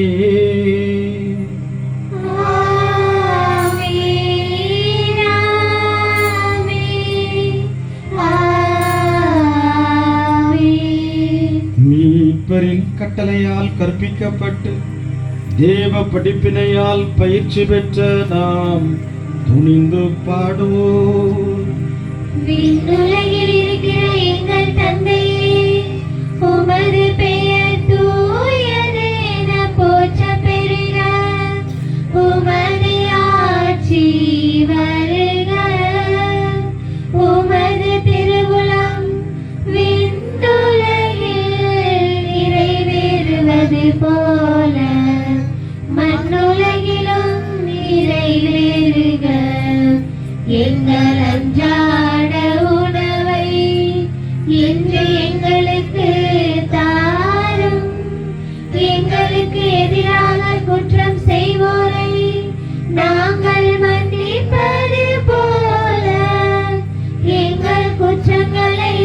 மீட்பரின் கட்டளையால் கற்பிக்கப்பட்டு தேவ படிப்பினையால் பயிற்சி பெற்ற நாம் துணிந்து பாடுவோம். விண்ணுலகில் இருக்கிற எங்கள் தந்தையே, உமது பெயர் தூயது என போற்றப் பெறுக. உமது ஆட்சி வருக. உமது திருவுளம் விண்ணுலகில் நிறைவேறுவது போல மண்ணுலகிலும் நிறைவேறுக. எங்கள் அன்றாட உணவை இன்று எங்களுக்கு தாரும். எங்களுக்கு எதிராக குற்றம் செய்வோரை நாங்கள் மன்னிப்பது போல எங்கள் குற்றங்களை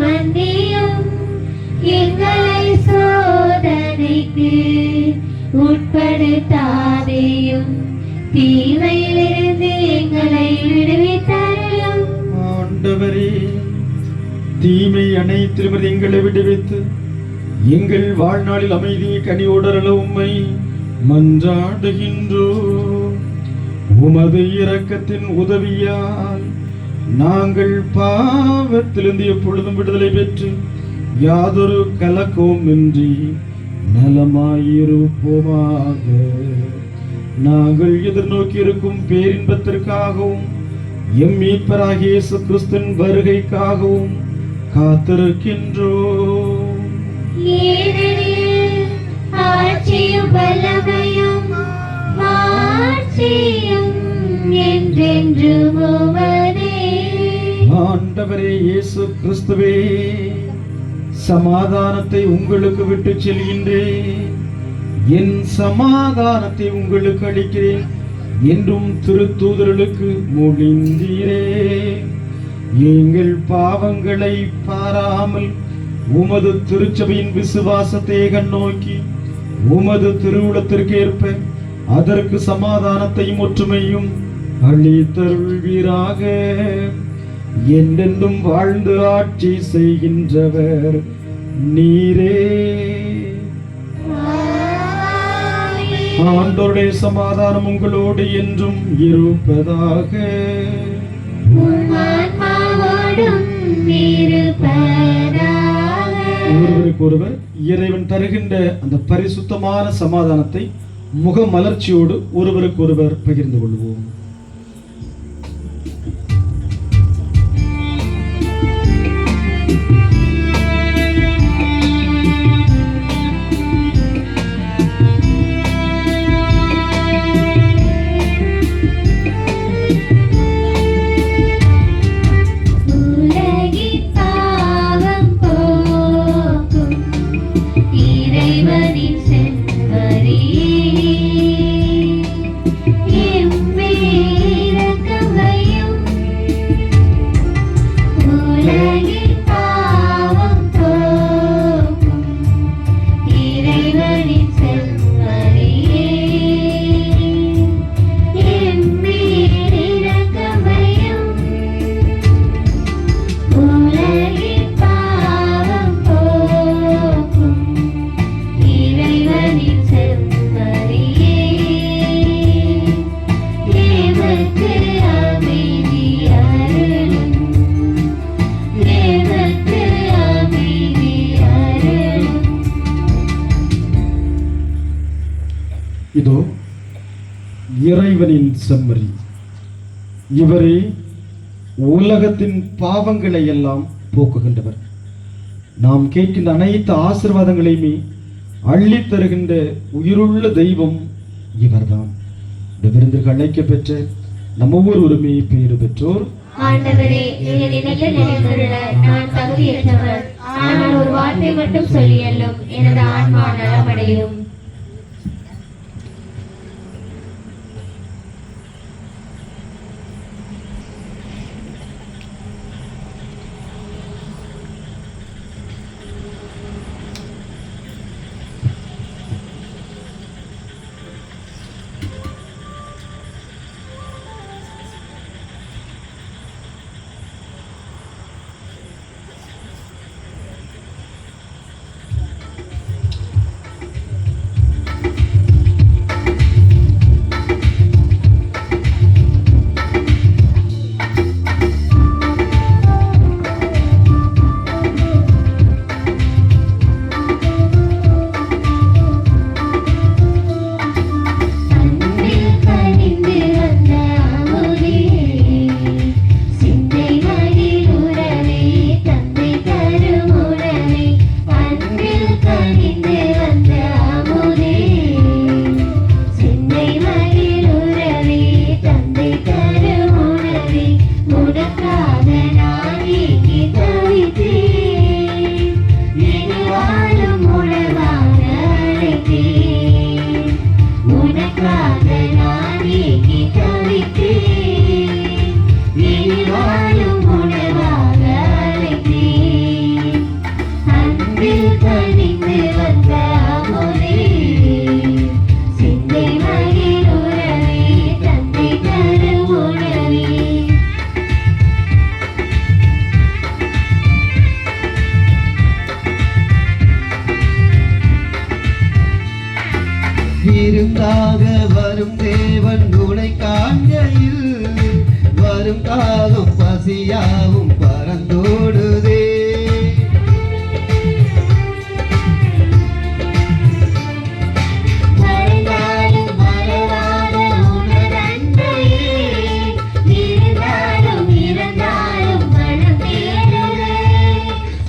மன்னியும். எங்களை சோதனைக்கு உட்படுத்தாதேயும், தீமையிலிருந்து எங்களை விடுவித்தருளும். ஆண்டவரே, தீமை அனைத்திலிருந்து எங்களை விடுவித்து எங்கள் வாழ்நாளில் அமைதியை கனியோடரள உம்மை மன்றாடுகின்றோம். உமது இரக்கத்தின் உதவியால் நாங்கள் பாவத்திலிருந்து எப்பொழுதும் விடுதலை பெற்று யாதொரு கலக்கமும் இன்றி நலமாயிருப்போமாக. நாங்கள் எதிர்நோக்கி இருக்கும் பேரின்பத்திற்காகவும் எம் மீட்பராகிய இயேசு கிறிஸ்துவின் வருகைக்காகவும் காத்திருக்கின்றோம். ஏனெனில் ஆட்சியும் வல்லமையும் மாட்சியும் என்றென்றும் உமதே. ஆண்டவரே இயேசு கிறிஸ்துவே, சமாதானத்தை உங்களுக்கு விட்டு செல்கின்றேன், என் சமாதானத்தை உங்களுக்கு அளிக்கிறேன் என்றும் திருத்தூதர்களுக்கு மொழிந்தீரே. எங்கள் பாவங்களை பாராமல் உமது திருச்சபையின் விசுவாசத்தை கண்ணோக்கி உமது திருவுளத்திற்கேற்ப அதற்கு சமாதானத்தையும் ஒற்றுமையும் அளித்தருள்வீராக. என்றென்றும் வாழ்ந்து ஆட்சி செய்கின்றவர் நீரே. ஆண்டவருடைய சமாதானம் உங்களோடு என்றும் இருப்பதாக. ஒருவருக்கு ஒருவர் இறைவன் தருகின்ற அந்த பரிசுத்தமான சமாதானத்தை முகமலர்ச்சியோடு ஒருவருக்கு ஒருவர் பகிர்ந்து கொள்வோம். இறைவனின் செல்வரியே, எம்மே செம்மறி. இவரே உலகத்தின் பாவங்களை எல்லாம் போக்குகின்றவர். நாம் கேட்கின்ற அனைத்து ஆசீர்வாதங்களையுமே அள்ளி தருகின்ற உயிருள்ள தெய்வம் இவர்தான். இந்த விருந்துக்கு அழைக்க பெற்ற நம்ம ஒவ்வொருவருமே பேறு பெற்றோர். ஆண்டவரே, என்னை நல்ல நிலைமையுள்ள நான் தகுதியற்றவர். ஆனால் ஒரு வார்த்தை மட்டும் சொல்லியல்லும் எனது ஆன்மா நலமடையும். விருந்தாக வரும் தேவன் உனை காண்கையில் வரும் காலம் பசியாவும் பறந்தோடுதே.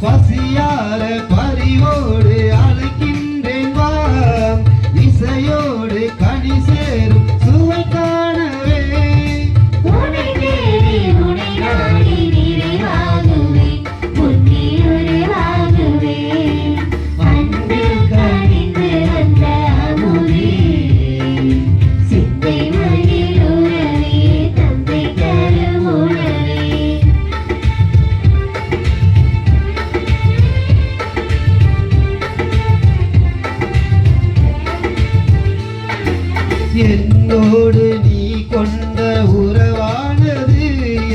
பசியார பறிவோடு அழைக்கின்றேன் வா, இசையோடு கனி சேரும் சுவை காணவே. உன்னை தேடி உன்னை நாடி நிறைவாகுவேன், உன்னில் உருவாகுவேன். அன்பில் கனிந்து வந்த அமுதே, சிந்தை மகிழ் உறவே, தந்தை தரும் உணவே. என்னோடு நீ கொண்ட உறவானது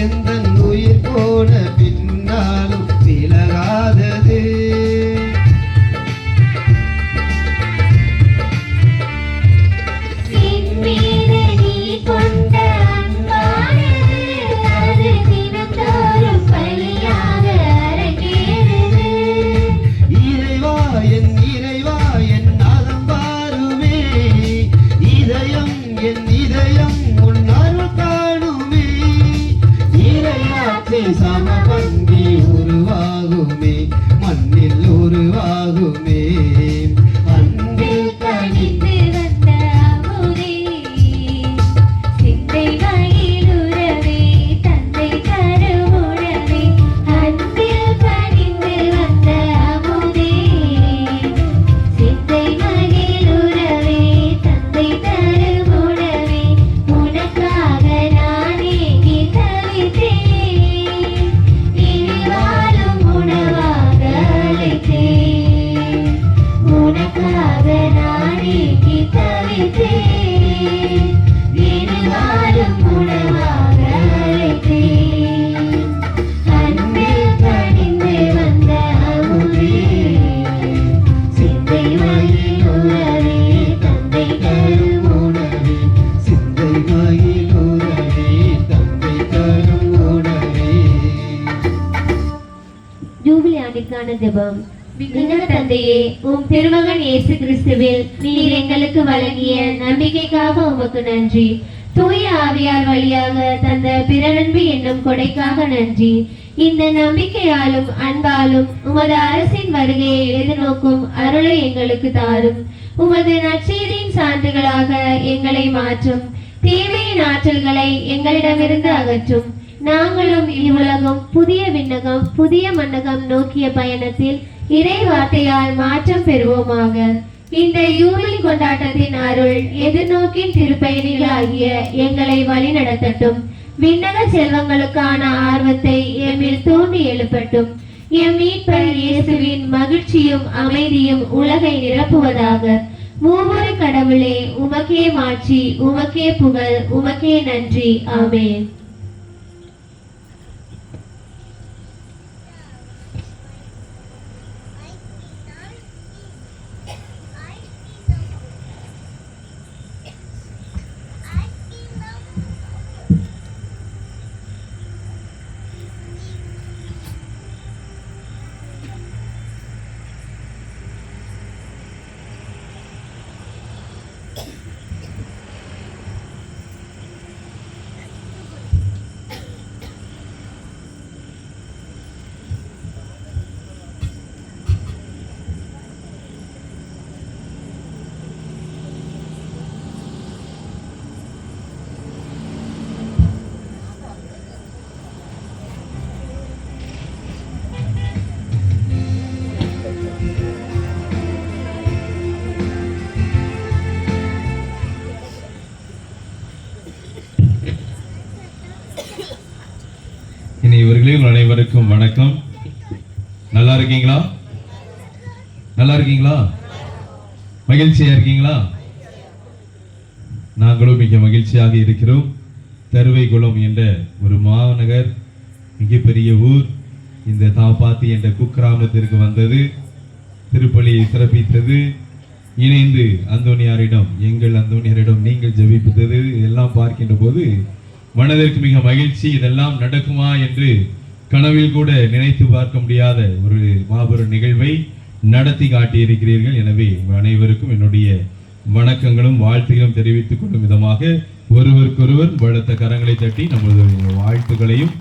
எந்தன் உயிர் போன பின்னாலும் விலகாதது. என் மீது நீ கொண்ட அன்பானது, அது தினந்தோறும் பலியாக அரங்கேறுது. இறைவா என் நலம் பாருமே, இதயம் என் இதயம் உன் அருள் காணுமே. இறையாட்சி சமபந்தி உருவாகுமே, மண்ணில் உருவாகுமே. அன்பில் கனிந்து வந்த அமுதே, சிந்தை மகிழ் உறவே, தந்தை தரும் உணவே. அன்பில் கனிந்து வந்த அமுதே, சிந்தை மகிழ் உறவே, தந்தை தரும் உணவே. உனக்காக நான் ஏங்கி தவித்தேன், இனி வாழும் உணவாக அழைத்தேன். உனக்காக நான் ஏங்கி தவித்தேன், இனி வாழும் உணவாக அழைத்தேன். அன்பில் கனிந்து வந்த அமுதே, சிந்தை மகிழ் உறவே, தந்தை தரும் உணவே. சிந்தை மகிழ் உறவே, தந்தை தரும் உணவே. ஜூபிலி ஆண்டிற்கான ஜெபம். விண்ணக தந்தையே, உம் திருமகன் இயேசு கிறிஸ்துவில் நீர் எங்களுக்கு வழங்கிய நம்பிக்கைக்காக உமக்கு நன்றி. தூய ஆவியார் வழியாக தந்த பிறனன்பு என்னும் கொடைக்காக நன்றி. இந்த நம்பிக்கையாலும் அன்பாலும் உமது அரசின் வருகையை எதிர்நோக்கும் அருளை எங்களுக்கு தாரும். உமது நற்செய்தியின் சான்றுகளாக எங்களை மாற்றும். தீமையின் ஆற்றல்களை எங்களிடமிருந்து அகற்றும். நாங்களும் இவ்வுலகம் புதிய விண்ணகம் புதிய மன்னகம் நோக்கிய பயணத்தில் இறை வார்த்தையால் மாற்றம் பெறுவோமாக. இந்த யூபிலி கொண்டாட்டத்தின் அருள் எதிர்நோக்கின் திருப்பயணிகளாகிய எங்களை வழிநடத்தட்டும். விண்ணக செல்வங்களுக்கான ஆர்வத்தை எம்மில் தூண்டி எழுப்பட்டும். எம் மீட்பர் இயேசுவின் மகிழ்ச்சியும் அமைதியும் உலகை நிரப்புவதாக. மூவொரு கடவுளே, உமக்கே மாட்சி, உமக்கே புகழ், உமக்கே நன்றி. ஆமென். இவர்களே உங்கள் அனைவருக்கும் வணக்கம். நல்லா இருக்கீங்களா? நல்லா இருக்கீங்களா? மகிழ்ச்சியா இருக்கீங்களா? நாங்களும் மிக மகிழ்ச்சியாக இருக்கிறோம். தருவைக்குளம் என்ற ஒரு மாநகர், மிகப்பெரிய ஊர், இந்த தாப்பாத்தி என்ற குக்கிராமத்திற்கு வந்தது, திருப்பலியை சிறப்பித்தது, இணைந்து அந்தோனியாரிடம் எங்கள் அந்தோனியாரிடம் நீங்கள் ஜெபித்தது எல்லாம் பார்க்கின்ற போது மனதிற்கு மிக மகிழ்ச்சி. இதெல்லாம் நடக்குமா என்று கனவில் கூட நினைத்து பார்க்க முடியாத ஒரு மாபெரும் நிகழ்வை நடத்தி காட்டியிருக்கிறீர்கள். எனவே உங்கள் அனைவருக்கும் என்னுடைய வணக்கங்களும் வாழ்த்துகளும் தெரிவித்துக் கொள்ளும் விதமாக ஒருவருக்கொருவர் பலத்த கரங்களை தட்டி நமது வாழ்த்துக்களையும்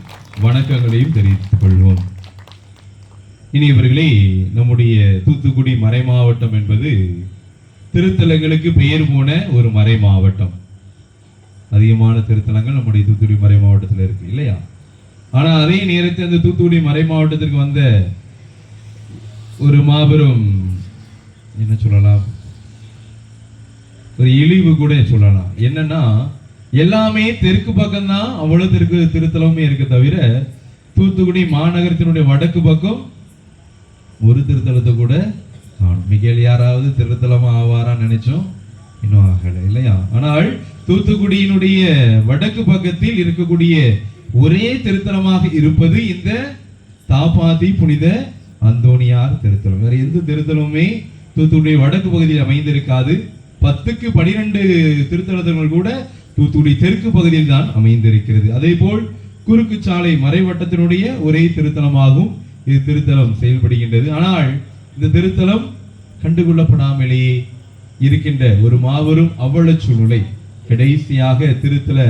வணக்கங்களையும் தெரிவித்துக் கொள்வோம். இனி இவர்களே, நம்முடைய தூத்துக்குடி மறை மாவட்டம் என்பது திருத்தலங்களுக்கு பெயர் போன ஒரு மறை மாவட்டம். அதிகமான திருத்தலங்கள் நம்முடைய தூத்துக்குடி மறை மாவட்டத்தில் இருக்கு இல்லையா? ஆனா அதே நேரத்தில் அந்த தூத்துக்குடி மறை மாவட்டத்திற்கு வந்த ஒரு மாபெரும் என்ன சொல்லலாம், ஒரு இழிவு கூட சொல்லலாம். என்னன்னா, எல்லாமே தெற்கு பக்கம்தான் அவ்வளவு திருத்தலமே இருக்க தவிர தூத்துக்குடி மாநகரத்தினுடைய வடக்கு பக்கம் ஒரு திருத்தலத்தை கூட மிகேல் யாராவது திருத்தலமா ஆவாரான்னு நினைச்சோம், இன்னும் ஆகலை இல்லையா? ஆனால் தூத்துக்குடியினுடைய வடக்கு பக்கத்தில் இருக்கக்கூடிய ஒரே திருத்தலமாக இருப்பது இந்த தாப்பாத்தி புனித அந்தோனியார் திருத்தலம். வேற எந்த திருத்தலமுமே தூத்துக்குடி வடக்கு பகுதியில் அமைந்திருக்காது. 10க்கு 12 திருத்தலங்கள் கூட தூத்துக்குடி தெற்கு பகுதியில் தான் அமைந்திருக்கிறது. அதே போல் குறுக்கு சாலை மறைவட்டத்தினுடைய ஒரே திருத்தலமாகவும் இது திருத்தலம் செயல்படுகின்றது. ஆனால் இந்த திருத்தலம் கண்டுகொள்ளப்படாமலேயே இருக்கின்ற ஒரு மாபெரும் அவல சூழ்நிலை. கடைசியாக திருத்தல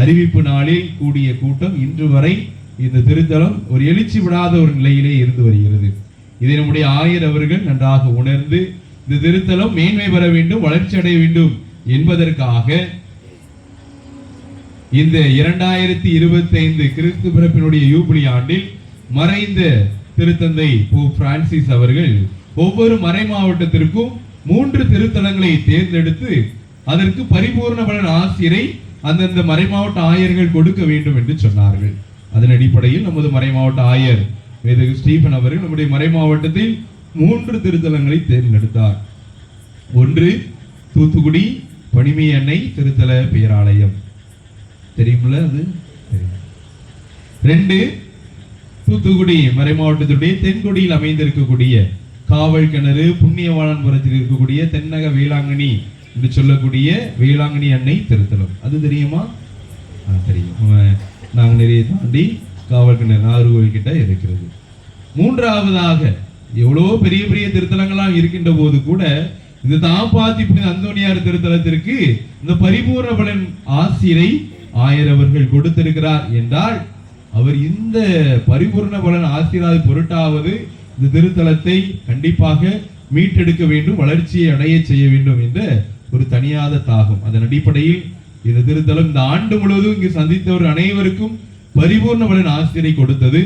அறிவிப்பு நாளில் கூடிய கூட்டம் இன்று வரை இந்த திருத்தலம் ஒரு எழுச்சி விடாத ஒரு நிலையிலே இருந்து வருகிறது. இதை நம்முடைய ஆயர் அவர்கள் நன்றாக உணர்ந்து இந்த திருத்தலம் மேன்மை பெற வேண்டும், வளர்ச்சி அடைய வேண்டும் என்பதற்காக இந்த 2025 கிறிஸ்து பிறப்பினுடைய யூபிலி ஆண்டில் மறைந்த திருத்தந்தை போப் பிரான்சிஸ் அவர்கள் ஒவ்வொரு மறை மாவட்டத்திற்கும் 3 திருத்தலங்களை தேர்ந்தெடுத்து அதற்கு பரிபூர்ண பலன் ஆசிரியரை அந்தந்த மறை மாவட்ட ஆயர்கள் கொடுக்க வேண்டும் என்று சொன்னார்கள். அதன் அடிப்படையில் நமது மறை மாவட்ட ஆயர் மேதகு ஸ்டீபன் அவர்கள் நம்முடைய மறை மாவட்டத்தில் 3 திருத்தலங்களை தேர்ந்தெடுத்தார். ஒன்று தூத்துக்குடி பணிமை அன்னை திருத்தல பேராலயம், தெரியுமில்ல அது? 2 தூத்துக்குடி மறை மாவட்டத்துடைய தென்கொடியில் அமைந்திருக்கக்கூடிய காவல் கிணறு புண்ணியவாளன்புரத்தில் இருக்கக்கூடிய தென்னக வேளாங்கண்ணி என்று சொல்லக்கூடிய வேளாங்கண்ணி அன்னை திருத்தலம், அது தெரியுமா? தெரியும். நாங்கள் நிறைய தாண்டி காவல் கிணறு நாகர்கோவில் கிட்ட இருக்கிறது. 3ஆவதாக எவ்வளவோ பெரிய பெரிய திருத்தலங்களாம் இருக்கின்ற போது கூட இந்த தாப்பாத்தி புனித அந்தோணியார் திருத்தலத்திற்கு இந்த பரிபூர்ண பலன் ஆசிரை ஆயர் அவர்கள் கொடுத்திருக்கிறார் என்றால் அவர் இந்த பரிபூர்ண பலன் ஆசிராது பொருட்டாவது இந்த திருத்தலத்தை கண்டிப்பாக மீட்டெடுக்க வேண்டும், வளர்ச்சியை அடைய செய்ய வேண்டும் என்ற ஒரு தனியாத தாகம். அதன் அடிப்படையில் இந்த திருத்தலம் இந்த ஆண்டு முழுவதும் இங்கு சந்தித்தவர் அனைவருக்கும் பரிபூர்ண பலன் ஆசிரை கொடுத்தது.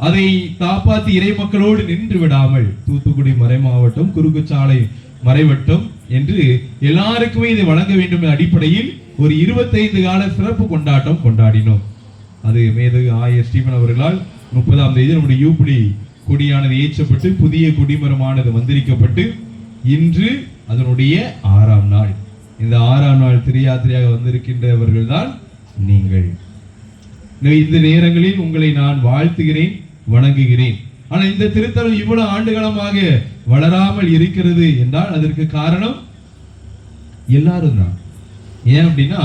அதை காப்பாற்றி இறை மக்களோடு நின்று விடாமல் தூத்துக்குடி மறை மாவட்டம், குறுக்குச்சாலை மறைவட்டம் என்று எல்லாருக்குமே இதை வழங்க வேண்டும் என்ற அடிப்படையில் ஒரு 25 கால சிறப்பு கொண்டாட்டம் கொண்டாடினோம். அது மேதகு ஆயர் ஸ்டீபன் அவர்களால் 30ஆம் தேதி நம்முடைய யூப்ளி கொடியானது ஏற்றப்பட்டு புதிய கொடிமரமானது மந்திரிக்கப்பட்டு இன்று அதனுடைய 6ஆம் நாள். இந்த 6ஆம் நாள் திருயாத்திரையாக வந்திருக்கின்றவர்கள் தான் நீங்கள். இந்த நேரங்களில் உங்களை நான் வாழ்த்துகிறேன், வணங்குகிறேன். ஆனா இந்த திருத்தலம் இவ்வளவு ஆண்டுகாலமாக வளராமல் இருக்கிறது என்றால் அதற்கு காரணம் எல்லாரும் தான். ஏன் அப்படின்னா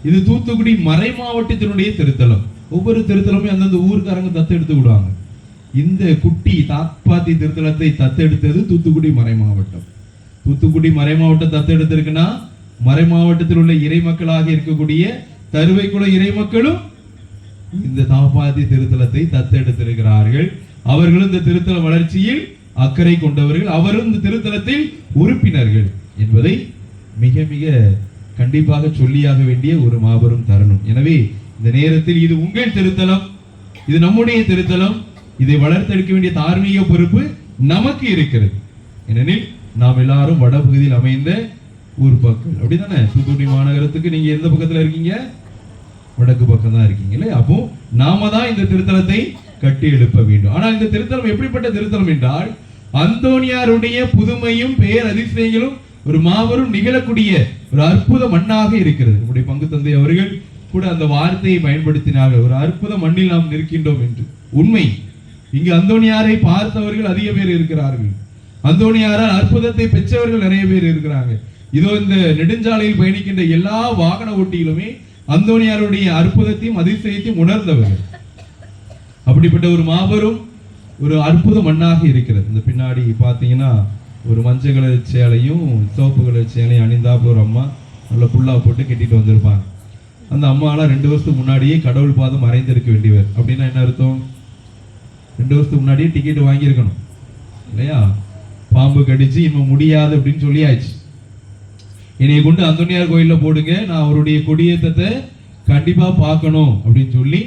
இது தூத்துக்குடி மறை மாவட்டத்தினுடைய திருத்தலம். ஒவ்வொரு திருத்தலமே அந்தந்த ஊருக்காரங்க தத்தெடுத்து விடுவாங்க. இந்த குட்டி தாப்பாத்தி திருத்தலத்தை தத்தெடுத்தது தூத்துக்குடி மறை மாவட்டம். தூத்துக்குடி மறை மாவட்டம் தத்தெடுத்திருக்குன்னா மறை மாவட்டத்தில் உள்ள இறை மக்களாக இருக்கக்கூடிய தருவைக்குள்ள இறை மக்களும் இந்த தாப்பாத்தி திருத்தலத்தை தத்தெடுத்திருக்கிறார்கள். அவர்களும் இந்த திருத்தல வளர்ச்சியில் அக்கறை கொண்டவர்கள், அவரும் இந்த திருத்தலத்தில் உறுப்பினர்கள் என்பதை மிக மிக கண்டிப்பாக சொல்லியாக வேண்டிய ஒரு மாபெரும் தருணம். எனவே இந்த நேரத்தில் இது உங்கள் திருத்தலம், இது நம்முடைய திருத்தலம், இதை வளர்த்தெடுக்க வேண்டிய தார்மீக பொறுப்பு நமக்கு இருக்கிறது. ஏனெனில் நாம் எல்லாரும் வடபகுதியில் அமைந்த ஊர் பக்கம், அப்படித்தானே? தூத்துக்குடி மாநகரத்துக்கு நீங்க எந்த பக்கத்துல இருக்கீங்க? வடக்கு பக்கம் தான் இருக்கீங்க இல்லையா? அப்போ நாம தான் இந்த திருத்தலத்தை கட்டி எழுப்ப வேண்டும். ஆனால் இந்த திருத்தலம் எப்படிப்பட்ட திருத்தலம் என்றால் அந்தோணியாருடைய புதுமையும் பெயர் அதிசயங்களும் ஒரு மாபெரும் நிகழக்கூடிய ஒரு அற்புத மண்ணாக இருக்கிறது. நம்முடைய பங்கு தந்தை அவர்கள் கூட அந்த வார்த்தையை பயன்படுத்தினார்கள், ஒரு அற்புத மண்ணில் நாம் நிற்கின்றோம் என்று. உண்மை, இங்கு அந்தோணியாரை பார்த்தவர்கள் அதிக பேர் இருக்கிறார்கள். அந்தோணியாரால் அற்புதத்தை பெற்றவர்கள் நிறைய பேர் இருக்கிறாங்க. இதோ இந்த நெடுஞ்சாலையில் பயணிக்கின்ற எல்லா வாகன ஓட்டிகளுமே அந்தோணியாருடைய அற்புதத்தையும் அதிசயத்தையும் உணர்ந்தவர்கள். அப்படிப்பட்ட ஒரு மாபெரும் ஒரு அற்புத மண்ணாக இருக்கிறது. இந்த பின்னாடி பார்த்தீங்கன்னா ஒரு மஞ்சள் கலர் சேலையும் சிவப்பு கலர் சேலையும் அணிந்தாப்புல ஒரு அம்மா நல்ல புல்லா போட்டு கட்டிட்டு வந்திருப்பாங்க. அந்த அம்மாலாம் 2 வருஷத்துக்கு முன்னாடியே கடவுள் பாதம் மறைந்திருக்க வேண்டியவர். அப்படின்னா என்ன அர்த்தம்? 2 வருஷத்துக்கு முன்னாடியே டிக்கெட் வாங்கியிருக்கணும் இல்லையா? பாம்பு கடிச்சு இன்னும் முடியாது அப்படின்னு சொல்லியாச்சு. என்னைய கொண்டு அந்தோணியார் கோயில்ல போடுங்க, நான் அவருடைய கொடியேற்றத்தை கண்டிப்பா பார்க்கணும் அப்படின்னு சொல்லி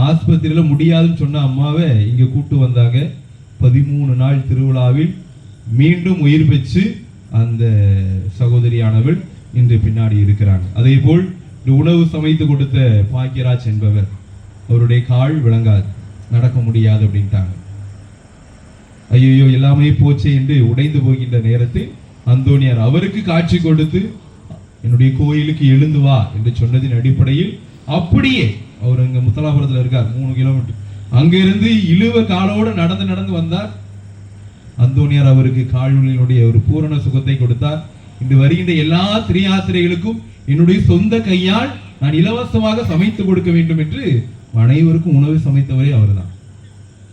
ஆஸ்பத்திரியில முடியாதுன்னு சொன்ன அம்மாவை இங்க கூட்டு வந்தாங்க. 13 நாள் திருவிழாவில் மீண்டும் உயிர் பெற்று அந்த சகோதரியானவள் இன்று பின்னாடி இருக்கிறாங்க. அதே போல் இந்த உணவு சமைத்து கொடுத்த பாக்கியராஜ் என்பவர், அவருடைய கால் விளங்காது, நடக்க முடியாது அப்படின்ட்டாங்க. ஐயோ எல்லாமே போச்சே என்று உடைந்து போகின்ற நேரத்தில் அந்தோணியார் அவருக்கு காட்சி கொடுத்து என்னுடைய கோயிலுக்கு எழுந்து வா என்று சொன்னதின் அடிப்படையில் அப்படியே அவர் இங்க முத்தலாபுரத்தில் இருக்கார், 3 கிலோமீட்டர், அங்கிருந்து இழுவ காலோடு நடந்து வந்தார். அந்தோணியார் அவருக்கு கால்வலியினுடைய ஒரு பூரண சுகத்தை கொடுத்தார். இன்று வருகின்ற எல்லா திரியாத்திரைகளுக்கும் என்னுடைய சொந்த கையால் நான் இலவசமாக சமைத்து கொடுக்க வேண்டும் என்று அனைவருக்கும் உணவு சமைத்தவரே அவர்தான்.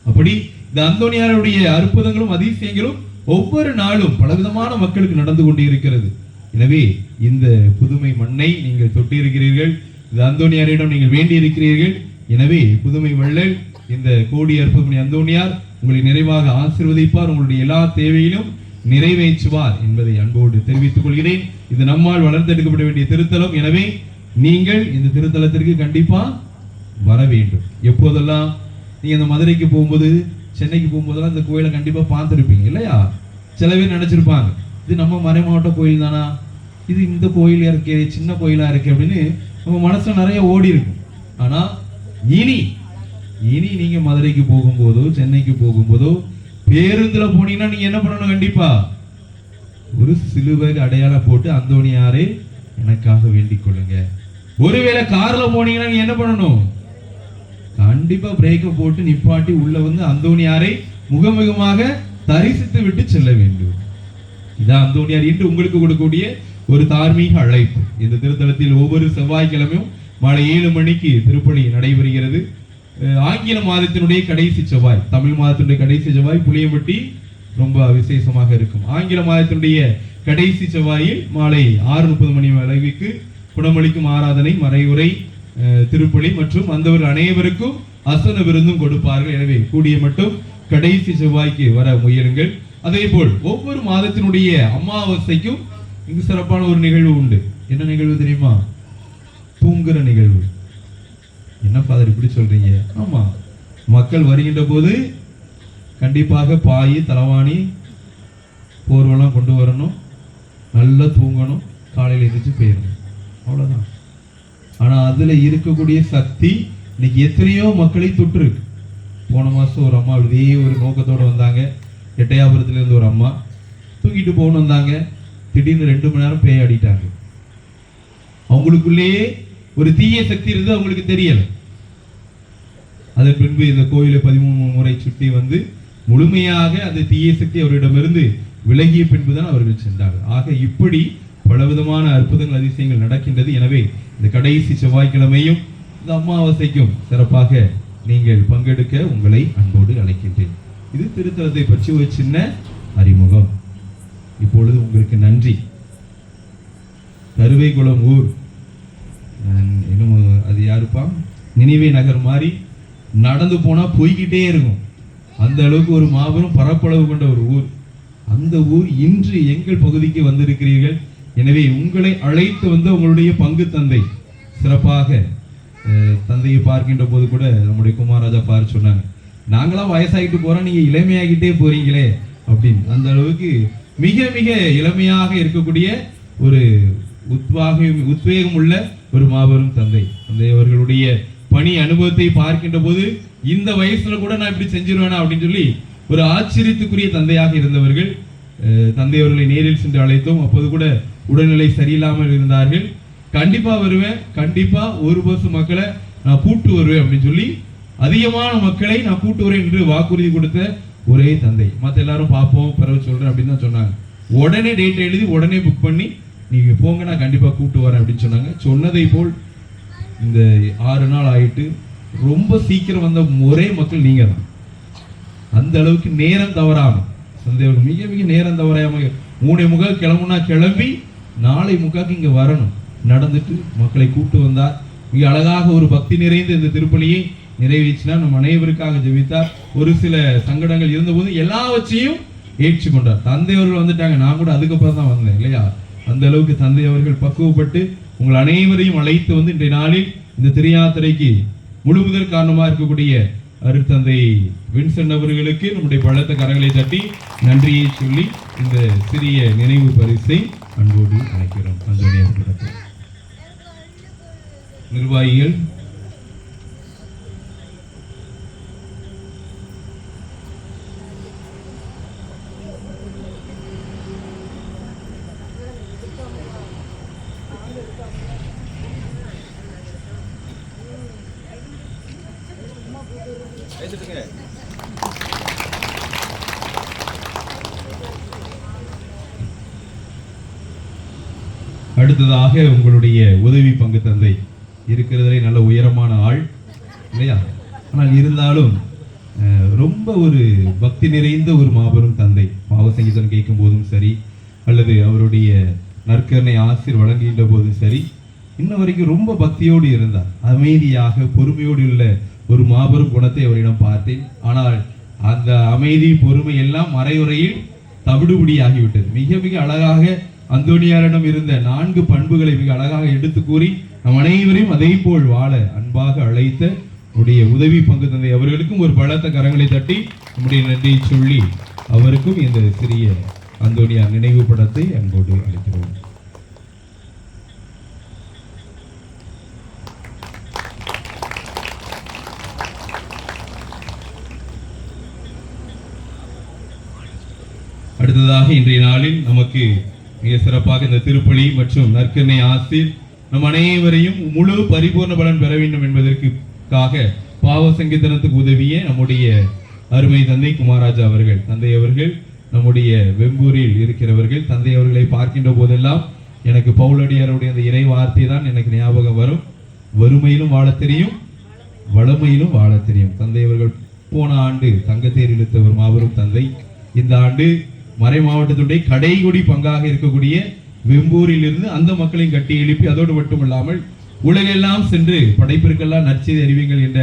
அப்படி இந்த அந்தோணியாருடைய அற்புதங்களும் அதிசயங்களும் ஒவ்வொரு நாளும் பலவிதமான மக்களுக்கு நடந்து கொண்டு இருக்கிறது. எனவே இந்த புதுமை மண்ணை நீங்கள் தொட்டிருக்கிறீர்கள், இந்த அந்தோணியாரிடம் நீங்கள் வேண்டி இருக்கிறீர்கள். எனவே புதுமை வள்ளல் இந்த கோடி அற்புதமணி அந்தோணியார் உங்களை நிறைவாக ஆசீர்வதிப்பார், உங்களுடைய எல்லா தேவையிலும் நிறைவேற்றுவார் என்பதை அன்போடு தெரிவித்துக் கொள்கிறேன். இது நம்மால் வளர்த்தெடுக்கப்பட வேண்டிய திருத்தலம். எனவே நீங்கள் இந்த திருத்தலத்திற்கு கண்டிப்பா வர வேண்டும். எப்போதெல்லாம் நீங்க இந்த மதுரைக்கு போகும்போது, சென்னைக்கு போகும்போதெல்லாம் இந்த கோயிலை கண்டிப்பா பார்த்துருப்பீங்க இல்லையா? சில பேர் நினைச்சிருப்பாங்க இது நம்ம மறை மாவட்ட கோயில் தானா, இது இந்த கோயில் இருக்கே, சின்ன கோயிலா இருக்கு அப்படின்னு நம்ம மனசுல நிறைய ஓடி இருக்கும். ஆனா இனி நீங்க மதுரைக்கு போகும்போதோ சென்னைக்கு போகும்போதோ பேருந்துல போனீங்கன்னா நீங்க என்ன பண்ணணும்? கண்டிப்பா ஒரு சிலுவை அடையாளம் போட்டு அந்தோணியாரே எனக்காக வேண்டிக் கொள்ளுங்க. ஒருவேளை கார்ல போனீங்கன்னா நீங்க என்ன பண்ணணும்? கண்டிப்பா பிரேக்க போட்டு நிப்பாட்டி உள்ள வந்து அந்தோணியாரை முகமுகமாக தரிசித்து விட்டு செல்ல வேண்டும். இதான் அந்தோணியார் இன்று உங்களுக்கு கொடுக்கக்கூடிய ஒரு தார்மீக அழைப்பு. இந்த திருத்தலத்தில் ஒவ்வொரு செவ்வாய்க்கிழமையும் மாலை 7 மணிக்கு திருப்பலி நடைபெறுகிறது. ஆங்கில மாதத்தினுடைய கடைசி செவ்வாய், தமிழ் மாதத்தினுடைய கடைசி செவ்வாய் புளியம்பட்டி ரொம்ப விசேஷமாக இருக்கும். ஆங்கில மாதத்தினுடைய கடைசி செவ்வாயில் மாலை 6:30 மணி அளவுக்கு குணமளிக்கும் ஆராதனை, மறைவுரை, திருப்பலி மற்றும் வந்தவர்கள் அனைவருக்கும் அசன விருந்தும் கொடுப்பார்கள். எனவே கூடிய மட்டும் கடைசி செவ்வாய்க்கு வர முயலுங்கள். அதே போல் ஒவ்வொரு மாதத்தினுடைய அமாவாசைக்கும் இங்கு சிறப்பான ஒரு நிகழ்வு உண்டு. என்ன நிகழ்வு தெரியுமா? தூங்குற நிகழ்வு. என்ன ஃபாதர் இப்படி சொல்றீங்க? ஆமா, மக்கள் வருகின்ற போது கண்டிப்பாக பாய், தலவாணி, போர்வெல்லாம் கொண்டு வரணும், நல்லா தூங்கணும், காலையில் எந்திரிச்சு போயிடணும், அவ்வளவுதான். ஆனா அதுல இருக்கக்கூடிய சக்தி இன்னைக்கு எத்தனையோ மக்களை தொற்றுருக்கு. போன மாசம் ஒரு அம்மா இதே ஒரு நோக்கத்தோட வந்தாங்க. எட்டயாபுரத்துல இருந்து ஒரு அம்மா தூங்கிட்டு போகணும் வந்தாங்க. திடீர்னு 2 மணி நேரம் பேய் ஆடிட்டாங்க. அவங்களுக்குள்ளேயே ஒரு தீய சக்தி இருந்து அவங்களுக்கு தெரியல. அதன் பின்பு இந்த கோயிலை 13 முறை சுற்றி வந்து முழுமையாக அந்த தீய சக்தி அவரிடமிருந்து விலகிய பின்புதான் அவர்கள் சென்றார்கள். ஆக இப்படி பலவிதமான அற்புதங்கள், அதிசயங்கள் நடக்கின்றது. எனவே இந்த கடைசி செவ்வாய்க்கிழமையும் இந்த அமாவாசைக்கும் சிறப்பாக நீங்கள் பங்கெடுக்க உங்களை அன்போடு அழைக்கின்றேன். இது திருத்தலத்தை பற்றி ஒரு சின்ன அறிமுகம். இப்பொழுது உங்களுக்கு நன்றி. கருவைக்குளம் ஊர், இன்னும் அது யாருப்பா, நினைவே நகர் மாதிரி நடந்து போனா போய்கிட்டே இருக்கும். அந்த அளவுக்கு ஒரு மாபெரும் பரப்பளவு கொண்ட ஒரு ஊர். அந்த ஊர் இன்று எங்கள் பகுதிக்கு வந்திருக்கிறீர்கள். எனவே உங்களை அழைத்து வந்த உங்களுடைய பங்கு தந்தை சிறப்பாக தந்தையை பார்க்கின்ற போது கூட நம்முடைய குமாரராஜா பார் சொன்னாங்க, நாங்களாம் வயசாகிட்டு போறோம், நீங்க இளமையாகிட்டே போறீங்களே அப்படின்னு. அந்த அளவுக்கு மிக மிக இளமையாக இருக்கக்கூடிய ஒரு உத்வேகம் உள்ள ஒரு மாபெரும் தந்தை. தந்தை அவர்களுடைய பணி அனுபவத்தை பார்க்கின்ற போது இந்த வயசுல கூட நான் இப்படி செஞ்சிருவேனா அப்படின்னு சொல்லி ஒரு ஆச்சரியத்துக்குரிய தந்தையாக இருந்தவர்கள். தந்தை அவர்களை நேரில் சென்று அழைத்தோம். அப்போது கூட உடல்நிலை சரியில்லாமல் இருந்தார்கள். கண்டிப்பா வருவேன், கண்டிப்பா ஒரு பஸ் மக்களை நான் கூட்டு வருவேன் அப்படின்னு சொல்லி அதிகமான மக்களை நான் கூட்டு வருவேன் என்று வாக்குறுதி கொடுத்த ஒரே தந்தை. மற்ற எல்லாரும் பார்ப்போம், பிறகு சொல்றேன் அப்படின்னு தான் சொன்னாங்க. உடனே டேட் எழுதி உடனே புக் பண்ணி நீங்க போங்க, நான் கண்டிப்பா கூட்டு வரேன் அப்படின்னு சொன்னாங்க. சொன்னதை போல் இந்த 6 நாள் ஆயிட்டு ரொம்ப சீக்கிரம் வந்த ஒரே மக்கள் நீங்க தான். அந்த அளவுக்கு நேரம் தவறாம சந்தேகம், மிக மிக நேரம் தவறாம 3:45 கிளம்புனா கிளம்பி 4:45 இங்க வரணும், நடந்துட்டு மக்களை கூட்டு வந்தார். மிக அழகாக ஒரு பக்தி நிறைந்த இந்த திருப்பலியை நிறைவேற்றினார். நம் அனைவருக்காக ஜெபித்தார். ஒரு சில சங்கடங்கள் இருந்தபோது எல்லாவற்றையும் ஏற்றுக்கொண்டார். தந்தை அவர்கள் வந்துட்டாங்க, நான் கூட அதுக்கப்புறம் தான் வந்தேன் இல்லையா. அந்த அளவுக்கு தந்தை அவர்கள் பக்குவப்பட்டு உங்கள் அனைவரையும் அழைத்து வந்து இன்றைய நாளில் இந்த திருயாத்திரைக்கு முழுமுதல் காரணமாக இருக்கக்கூடிய அருட்தந்தை வின்சென்ட் அவர்களுக்கு நம்முடைய பலத்த கரங்களை தட்டி நன்றியை சொல்லி இந்த சிறிய நினைவு பரிசை அன்போடு அழைக்கிறோம். நிர்வாகிகள் அடுத்ததாக உங்களுடைய உதவி பங்கு தந்தை இருக்கிறதுலே நல்ல உயரமான ஆள் இல்லையா, ஆனால் இருந்தாலும் ரொம்ப ஒரு பக்தி நிறைந்த ஒரு மாபெரும் தந்தை. பாவ சங்கீதம் கேட்கும் போதும் சரி, அல்லது அவருடைய நற்கருணை ஆசிர் வழங்குகின்ற போதும் சரி, இன்ன வரைக்கும் ரொம்ப பக்தியோடு இருந்தார். அமைதியாக பொறுமையோடு உள்ள ஒரு மாபெரும் குணத்தை அவரிடம் பார்த்தேன். ஆனால் அந்த அமைதி பொறுமை எல்லாம் மறையுறையில் தவிடுபடி ஆகிவிட்டது. மிக மிக அழகாக அந்தோனியாரிடம் இருந்த 4 பண்புகளை மிக அழகாக எடுத்து கூறி நம் அனைவரையும் அதே போல் வாழ அன்பாக அழைத்த உடைய உதவி பங்கு தந்தை அவர்களுக்கும் ஒரு பலத்த கரங்களை தட்டி நம்முடைய நன்றியை சொல்லி அவருக்கும் இந்த சிறிய அந்தோனியார் நினைவு படத்தை அன்போடு அளிக்கிறோம். அடுத்ததாக இன்றைய நாளில் நமக்கு மிக சிறப்பாக இந்த திருப்பலி மற்றும் நற்கருணை ஆசிர் நம் அனைவரையும் முழு பரிபூர்ண பலன் பெற வேண்டும் என்பதற்காக பாவ சங்கீதனத்துக்கு உதவிய நம்முடைய அருமை தந்தை குமாரராஜா அவர்கள், தந்தை அவர்கள் நம்முடைய வெம்பூரில் இருக்கிறவர்கள். தந்தை அவர்களை பார்க்கின்ற போதெல்லாம் எனக்கு பவுலடியாருடைய அந்த இறை வார்த்தை தான் எனக்கு ஞாபகம் வரும். வறுமையிலும் வாழ தெரியும், வளமையிலும் வாழ தெரியும். தந்தை அவர்கள் போன ஆண்டு தங்கத்தேர் இழுத்த ஒரு மாபெரும் தந்தை. இந்த ஆண்டு மறை மாவட்டத்துடைய கடைகுடி பங்காக இருக்கக்கூடிய வெம்பூரில் இருந்து அந்த மக்களையும் கட்டி எழுப்பி அதோடு மட்டுமல்லாமல் உலகெல்லாம் சென்று படைப்பிற்கெல்லாம் நற்செய்தி அறிவிங்கள் என்ற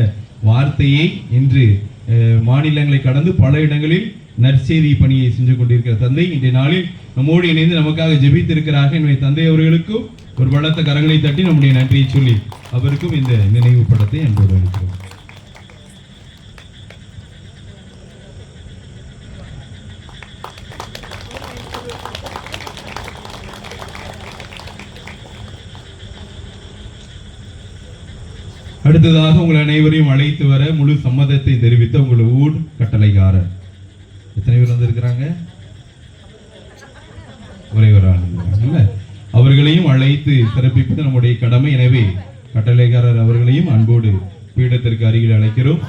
வார்த்தையை இன்று மாநிலங்களை கடந்து பல இடங்களில் நற்செய்தி பணியை செஞ்சு கொண்டிருக்கிற தந்தை இன்றைய நாளில் நம்மோடு இணைந்து நமக்காக ஜெபித்திருக்கிறார்கள். என்னுடைய தந்தை அவர்களுக்கும் ஒரு பலத்த கரங்களை தட்டி நம்முடைய நன்றியை சொல்லி அவருக்கும் இந்த நினைவு படத்தை அன்போடு அளிக்கிறோம். அடுத்ததாக உங்கள் அனைவரையும் அழைத்து வர முழு சம்மதத்தை தெரிவித்த உங்கள் ஊர் கட்டளைக்காரர். எத்தனை பேர் வந்திருக்கிறாங்க? ஒரே ஒரு ஆள் இல்ல. அவர்களையும் அழைத்து சிறப்பிப்பது நம்முடைய கடமை. எனவே கட்டளைக்காரர் அவர்களையும் அன்போடு பீடத்திற்கு அருகில் அழைக்கிறோம்.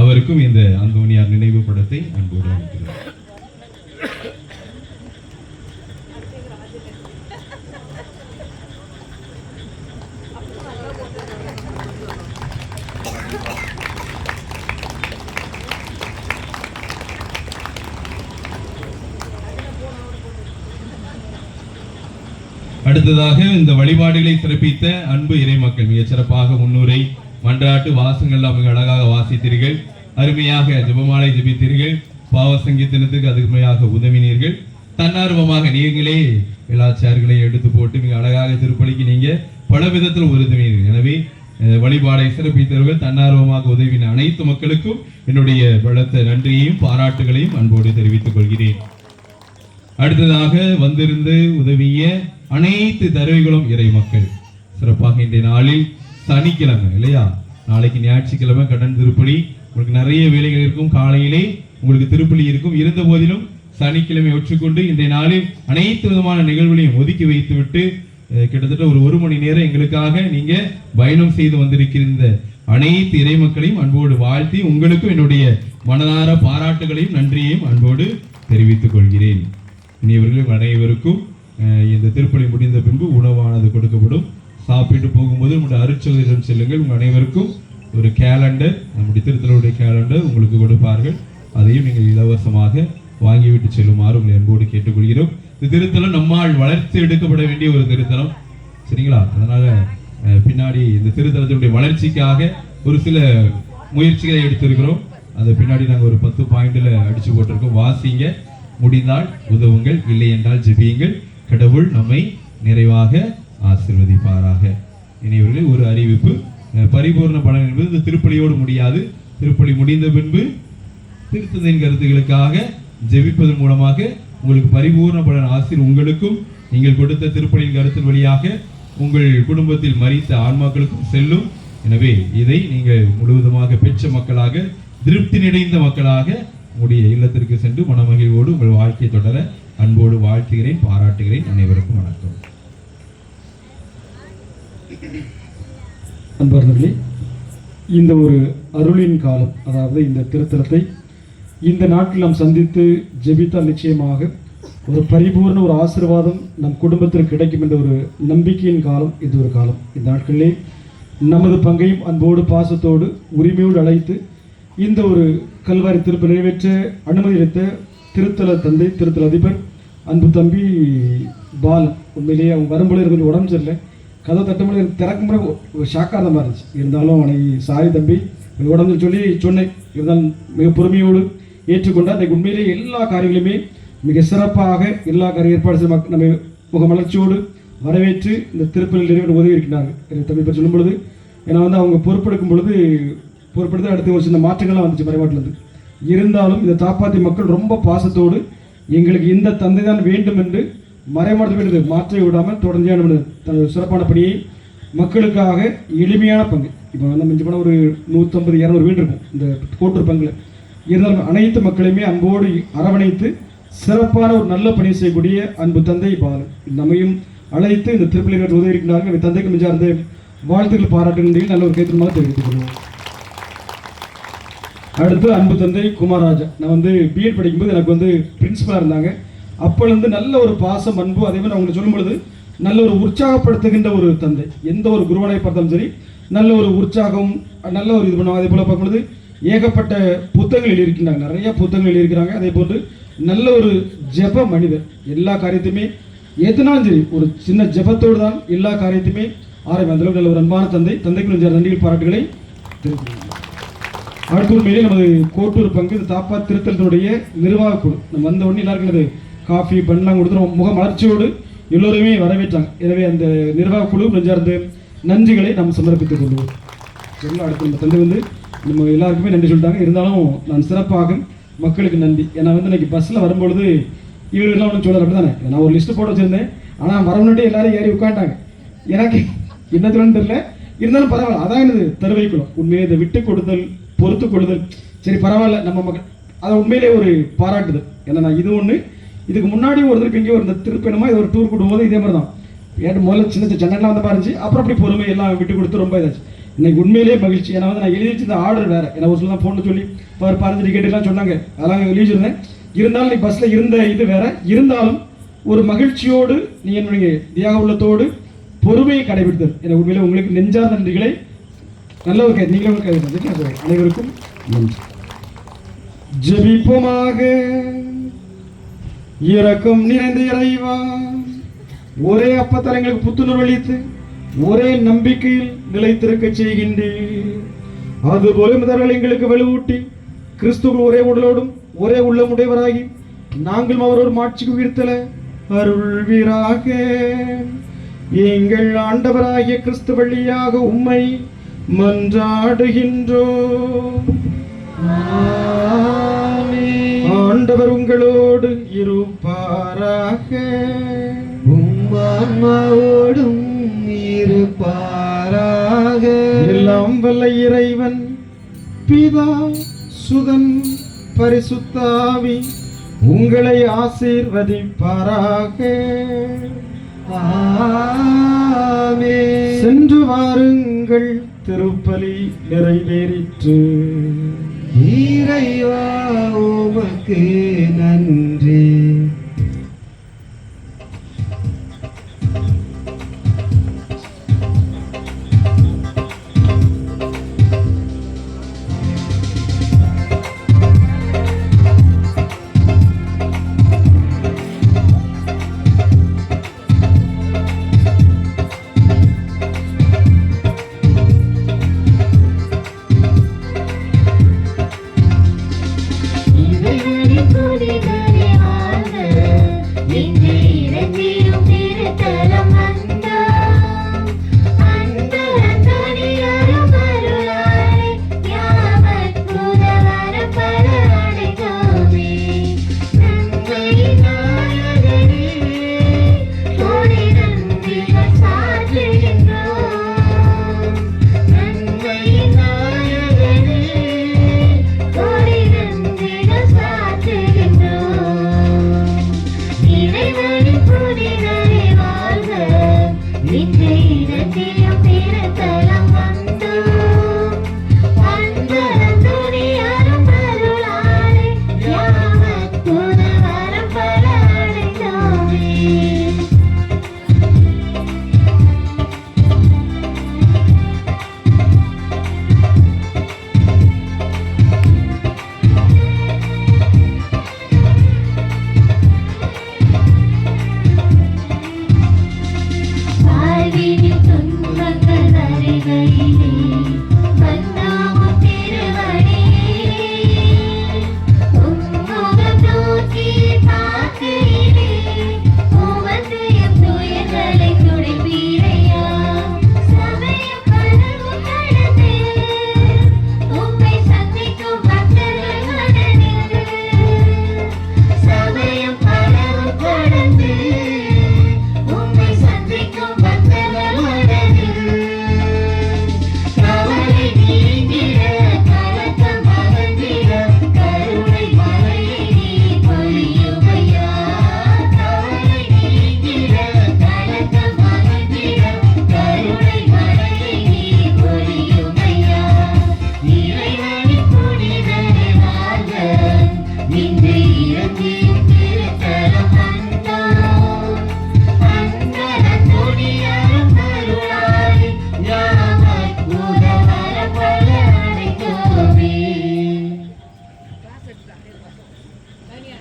அவருக்கும் இந்த அந்தோனியார் நினைவு படத்தை அன்போடு அழைக்கிறோம். அடுத்ததாக இந்த வழிபாடுகளை சிறப்பித்த அன்பு இறை மக்கள் மிக சிறப்பாக முன்னுரை மன்றாட்டு வாசங்கள்லாம் மிக அழகாக வாசித்தீர்கள். அருமையாக ஜெபமாலை ஜெபித்தீர்கள். பாவ சங்கீதனத்துக்கு அதுமையாக உதவினீர்கள். தன்னார்வமாக நீங்களே எல்லா சேர்களையும் எடுத்து போட்டு மிக அழகாக திருப்பலிக்கு நீங்க பல விதத்தில் உதவினீர்கள். எனவே வழிபாடை சிறப்பித்தவர்கள் தன்னார்வமாக உதவின அனைத்து மக்களுக்கும் என்னுடைய பலத்த நன்றியையும் பாராட்டுகளையும் அன்போடு தெரிவித்துக் கொள்கிறேன். அடுத்ததாக வந்திருந்து உதவிய அனைத்து தருவிகளும் இறை மக்கள் சிறப்பாக இன்றைய நாளில் சனிக்கிழமை இல்லையா, நாளைக்கு ஞாயிற்றுக்கிழமை கடன் திருப்பலி, உங்களுக்கு நிறைய வேலைகள் இருக்கும், காலையிலே உங்களுக்கு திருப்பலி இருக்கும். இருந்த போதிலும் சனிக்கிழமை ஒற்றுக்கொண்டு இன்றைய நாளில் அனைத்து விதமான நிகழ்வுகளையும் ஒதுக்கி வைத்துவிட்டு கிட்டத்தட்ட ஒரு மணி நேரம் எங்களுக்காக நீங்க பயணம் செய்து வந்திருக்கிற அனைத்து இறை மக்களையும் அன்போடு வாழ்த்தி உங்களுக்கும் என்னுடைய மனதார பாராட்டுகளையும் நன்றியையும் அன்போடு தெரிவித்துக் கொள்கிறேன். இனியவர்களும் அனைவருக்கும் இந்த திருப்பலி முடிந்த பின்பு உணவானது கொடுக்கப்படும். சாப்பிட்டு போகும்போது நம்முடைய அருட்சகரிடம் செல்லுங்கள். உங்கள் அனைவருக்கும் ஒரு கேலண்டர், நம்முடைய திருத்தலுடைய கேலண்டர் உங்களுக்கு கொடுப்பார்கள். அதையும் நீங்கள் இலவசமாக வாங்கிவிட்டு செல்லுமாறு உங்களை அன்போடு கேட்டுக்கொள்கிறோம். இந்த திருத்தலம் நம்மால் வளர்ச்சி எடுக்கப்பட வேண்டிய ஒரு திருத்தலம், சரிங்களா? அதனால பின்னாடி இந்த திருத்தலத்தினுடைய வளர்ச்சிக்காக ஒரு சில முயற்சிகளை எடுத்திருக்கிறோம். அதை பின்னாடி நாங்கள் ஒரு 10 பாயிண்ட்ல அடிச்சு போட்டிருக்கோம். வாசிங்க, முடிந்தால் உதவுங்கள், இல்லை என்றால் ஜெபியுங்கள். கடவுள் நம்மை நிறைவாக ஆசீர்வதிப்பாராக. இனியவர்களே, ஒரு அறிவிப்பு. பரிபூர்ண பலன் என்பது இந்த திருப்பலியோடு முடியாது. திருப்பலி முடிந்த பின்பு திருத்தந்தையின் கருத்துக்களுக்காக ஜெபிப்பதன் மூலமாக உங்களுக்கு பரிபூர்ண பலன் ஆசீர் உங்களுக்கும் நீங்கள் கொடுத்த திருப்பலியின் கருத்தின் வழியாக உங்கள் குடும்பத்தில் மரித்த ஆன்மாக்களுக்கும் செல்லும். எனவே இதை நீங்கள் முழுவதுமாக பெற்ற மக்களாக, திருப்தி நிறைந்த மக்களாக உங்களுடைய இல்லத்திற்கு சென்று மனமகிழ்வோடு உங்கள் வாழ்க்கையை தொடர அன்போடு வாழ்த்துகிறேன், பாராட்டுகிறேன். அனைவருக்கும் வணக்கம். அன்பர்களே, இந்த ஒரு அருளின் காலம், அதாவது இந்த திருத்தலத்தை இந்த நாட்டில் நாம் சந்தித்து ஜெபித்தால் நிச்சயமாக ஒரு பரிபூர்ண ஒரு ஆசீர்வாதம் நம் குடும்பத்திற்கு கிடைக்கும் என்ற ஒரு நம்பிக்கையின் காலம் இது ஒரு காலம். இந்த நாட்களிலே நமது பங்கையும் அன்போடு பாசத்தோடு உரிமையோடு அழைத்து இந்த ஒரு கல்வாரி திருப்பி நிறைவேற்ற அனுமதி அளித்த திருத்தல தந்தை, திருத்தல அதிபர் அன்பு தம்பி பாலன். உண்மையிலேயே அவங்க வரும்போது கொஞ்சம் உடம்பு சரியில்லை, கதை தட்டும்போது எனக்கு திறக்கும் முறை ஒரு ஷாக்காக மாதிரி இருந்துச்சு. இருந்தாலும் அவனை சாரி தம்பி உடம்பு சொல்லி சொன்னேன். இருந்தாலும் மிக பொறுமையோடு ஏற்றுக்கொண்டால் அன்றைக்கு உண்மையிலேயே எல்லா காரியங்களுமே மிக சிறப்பாக எல்லா காரிய ஏற்பாடு செய்ய நம்ம முகமலர்ச்சியோடு வரவேற்று இந்த திருப்பலியில் நிறைவேற்ற உதவி இருக்கிறார்கள். தம்பி பற்றி சொல்லும் பொழுது ஏன்னா அவங்க பொறுப்பெடுக்கும் பொழுது பொறுப்பெடுத்து அடுத்து ஒரு சின்ன மாற்றங்கள்லாம் வந்துச்சு மறைமாட்டிலேருந்து. இருந்தாலும் இந்த தாப்பாத்தி மக்கள் ரொம்ப பாசத்தோடு எங்களுக்கு இந்த தந்தை தான் வேண்டும் என்று மறைமாட்டத்தில் மாற்ற விடாமல் தொடர்ந்து சிறப்பான பணியை மக்களுக்காக எளிமையான பங்கு. இப்போ மிஞ்சி போனால் ஒரு 150-200 வீடு இருக்கும் இந்த கோட்டூர் பங்கில். இருந்தாலும் அனைத்து மக்களையுமே அன்போடு அரவணைத்து சிறப்பான ஒரு நல்ல பணி செய்யக்கூடிய அன்பு தந்தை பாலன் நம்மையும் அழைத்து இந்த திருப்பலி உதவி இருக்கிறார்கள். தந்தைக்கு மிஞ்சார்ந்த வாழ்த்துக்கள் பாராட்டுகின்ற நல்ல ஒரு கைத்தமாக தெரிவித்துக் கொள்வோம். அடுத்து அன்பு தந்தை குமாராஜா. நான் பிஎட் படிக்கும்போது எனக்கு பிரின்சிபலாக இருந்தாங்க. அப்போலேருந்து நல்ல ஒரு பாசம், அன்பு, அதே மாதிரி அவங்க சொல்லும் பொழுது நல்ல ஒரு உற்சாகப்படுத்துகின்ற ஒரு தந்தை. எந்த ஒரு குருவனை பார்த்தாலும் சரி நல்ல ஒரு உற்சாகம், நல்ல ஒரு இது பண்ணுவாங்க. அதே போல் பார்க்கும்பொழுது ஏகப்பட்ட புத்தகங்கள் எழுதியிருக்கிறாங்க, நிறைய புத்தகங்கள் எழுதியிருக்கிறாங்க. அதே போன்று நல்ல ஒரு ஜெப மனிதர். எல்லா காரியத்தையுமே எதுனாலும் சரி ஒரு சின்ன ஜெபத்தோடு தான் எல்லா காரியத்தையுமே ஆரம்பி. அந்தளவுக்கு நல்ல ஒரு அன்பான தந்தைக்கு கொஞ்சம் நன்றிகள் பாராட்டுகளை தெரிவிக்கிறேன். அடுத்த உண்மையிலே நமது கோட்டூர் பங்கு இந்த தாப்பா திருத்தலத்தினுடைய நிர்வாக குழு நம்ம வந்த உடனே எல்லாருக்கும் அது காஃபி பண்ணலாம் கொடுத்து முக மலர்ச்சியோடு எல்லோருமே வரவேற்றாங்க. எனவே அந்த நிர்வாக குழு நெஞ்சார்ந்த நன்றிகளை நாம் சமர்ப்பித்துக் கொள்வோம். எல்லாம் அடுத்து நம்ம தந்தை வந்து நம்ம எல்லாருக்குமே நன்றி சொல்லிட்டாங்க. இருந்தாலும் நான் சிறப்பாக மக்களுக்கு நன்றி. ஏன்னா வந்து இன்னைக்கு பஸ்ஸில் வரும்பொழுது இவர்களெல்லாம் ஒன்றும் சொல்லலை, அப்படி தானே. நான் ஒரு லிஸ்ட்டு போட்டு வச்சுருந்தேன், ஆனால் வர முன்னாடி எல்லாரும் ஏறி உட்காண்டாங்க. எனக்கு என்ன சொல்லணும்னு தெரியல, இருந்தாலும் பரவாயில்ல. அதான் எனது தருவைக்குள்ள உண்மையிலே இதை விட்டு கொடுத்தல், பொறுத்து கொள்ளுதல். சரி பரவாயில்ல, நம்ம மக்கள் அதை உண்மையிலே ஒரு பாராட்டுதல். ஏன்னா நான் இது ஒன்று இதுக்கு முன்னாடி ஒருத்தருக்கு எங்கேயோ ஒரு திருப்பணமாக இது ஒரு டூர் கூடும்போது இதே மாதிரி தான் ஏன் முதல்ல சின்ன சண்டைலாம் வந்து பாருச்சு. அப்புறம் அப்படி பொறுமை எல்லாம் விட்டு கொடுத்து ரொம்ப இதாச்சு. இன்னைக்கு உண்மையிலேயே மகிழ்ச்சி. ஏன்னா வந்து நான் எழுதி வச்சு இந்த ஆர்டர் வேறு, ஏன்னா ஒரு சில தான் ஃபோனில் சொல்லி பாருங்க டிக்கெட்டுலாம் சொன்னாங்க, அதெல்லாம் எழுதி வச்சுருந்தேன். இருந்தாலும் நீ பஸ்ஸில் இருந்த இது வேற. இருந்தாலும் ஒரு மகிழ்ச்சியோடு நீ என்னுடைய தியாக உள்ளத்தோடு பொறுமையை கடைபிடித்தது எனக்கு உண்மையிலே உங்களுக்கு நெஞ்சார்ந்த நன்றிகளை நல்ல ஒரு நீங்களும் அனைவருக்கும் நன்றி. ஜெபிப்போமாக. இரக்கம் நிறைந்த இறைவா, ஒரே அப்பத்தலங்களுக்கு புத்துணர்வு அளித்து ஒரே நம்பிக்கையில் நிலைத்திருக்க செய்கின்றேன். அதுபோல முதல்கள் எங்களுக்கு வலுவூட்டி கிறிஸ்துவ ஒரே உடலோடும் ஒரே உள்ளமுடையவராகி நாங்களும் அவரோடு மாட்சிக்கு உயிர்த்தல அருள்வீராக. எங்கள் ஆண்டவராகிய கிறிஸ்து வழியாக உம்மை மன்றாடுகின்றோம். ஆண்டவர் உங்களோடு இருப்பாராக. உம்மான்மாவோடும் இருப்பாராக. எல்லாம் வல்ல இறைவன் பிதா சுதன் பரிசுத்தாவி உங்களை ஆசீர்வதிப்பாராக. ஆமென். சென்று வாருங்கள், திருப்பலி நிறைவேறிற்று. இறைவா உமக்கு நன்றி. இறைவனின் கொடிகளே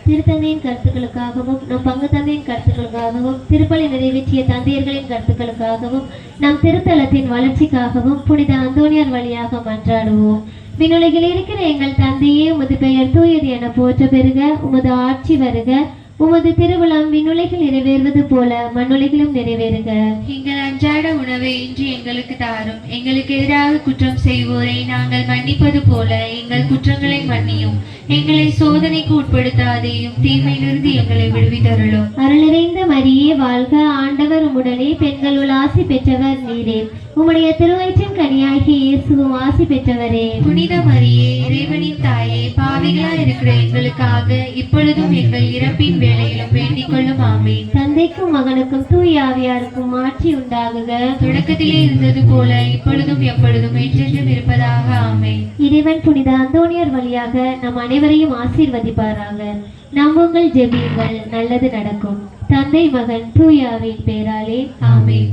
திருத்தந்தையின் கருத்துக்களுக்காகவும் நம் பங்கு தந்தையின் கருத்துக்களுக்காகவும் திருப்பலி நிறைவேற்றிய தந்தையர்களின் கருத்துக்களுக்காகவும் நம் திருத்தலத்தின் வளர்ச்சிக்காகவும் புனித அந்தோனியார் வழியாக மன்றாடுவோம். விண்ணுலகில் இருக்கிற எங்கள் தந்தையே, உமது பெயர் தூயது என போற்ற பெறுக. உமது ஆட்சி வருக. உமது திருவிழம் விண்ணுலகில் நிறைவேறுவது போல மண்ணுலகிலும் நிறைவேறுக. எங்கள் அன்றாட உணவை இன்று எங்களுக்கு தாரும். எங்களுக்கு எதிராக குற்றம் செய்வோரை நாங்கள் மன்னிப்பது போல எங்கள் குற்றங்களை மன்னியும். எங்களை சோதனைக்கு உட்படுத்தாதேயும், தீமையிலிருந்து எங்களை விடுவித்தருளும். அருள் நிறைந்த மரியே வாழ்க. ஆண்டவர் உம்முடனே, பெண்களுள் ஆசி பெற்றவர் நீரே. உம்முடைய திருவயிற்றின் கனியாகிய இயேசுவும் ஆசி பெற்றவரே. புனித மரியே, இறைவனின் தாயே, பாவிகளாய் இருக்கிற எங்களுக்காக இப்பொழுதும் எங்கள் இறப்பின் வேளையிலும் வேண்டிக் கொள்ளும். ஆமென். தந்தைக்கும் மகனுக்கும் தூய ஆவியாருக்கும் ஆட்சி உண்டாகுக. தொடக்கத்திலே இருந்தது போல இப்பொழுதும் எப்பொழுதும் என்றென்றும் இருப்பதாக. ஆமென். இறைவன் புனித அந்தோனியார் வழியாக நம் அனைவரையும் ஆசீர்வதிப்பாராக. நம்புங்கள், ஜெபியுங்கள், நல்லது நடக்கும். தந்தை, மகன், தூய ஆவியின் பெயராலே. ஆமென்.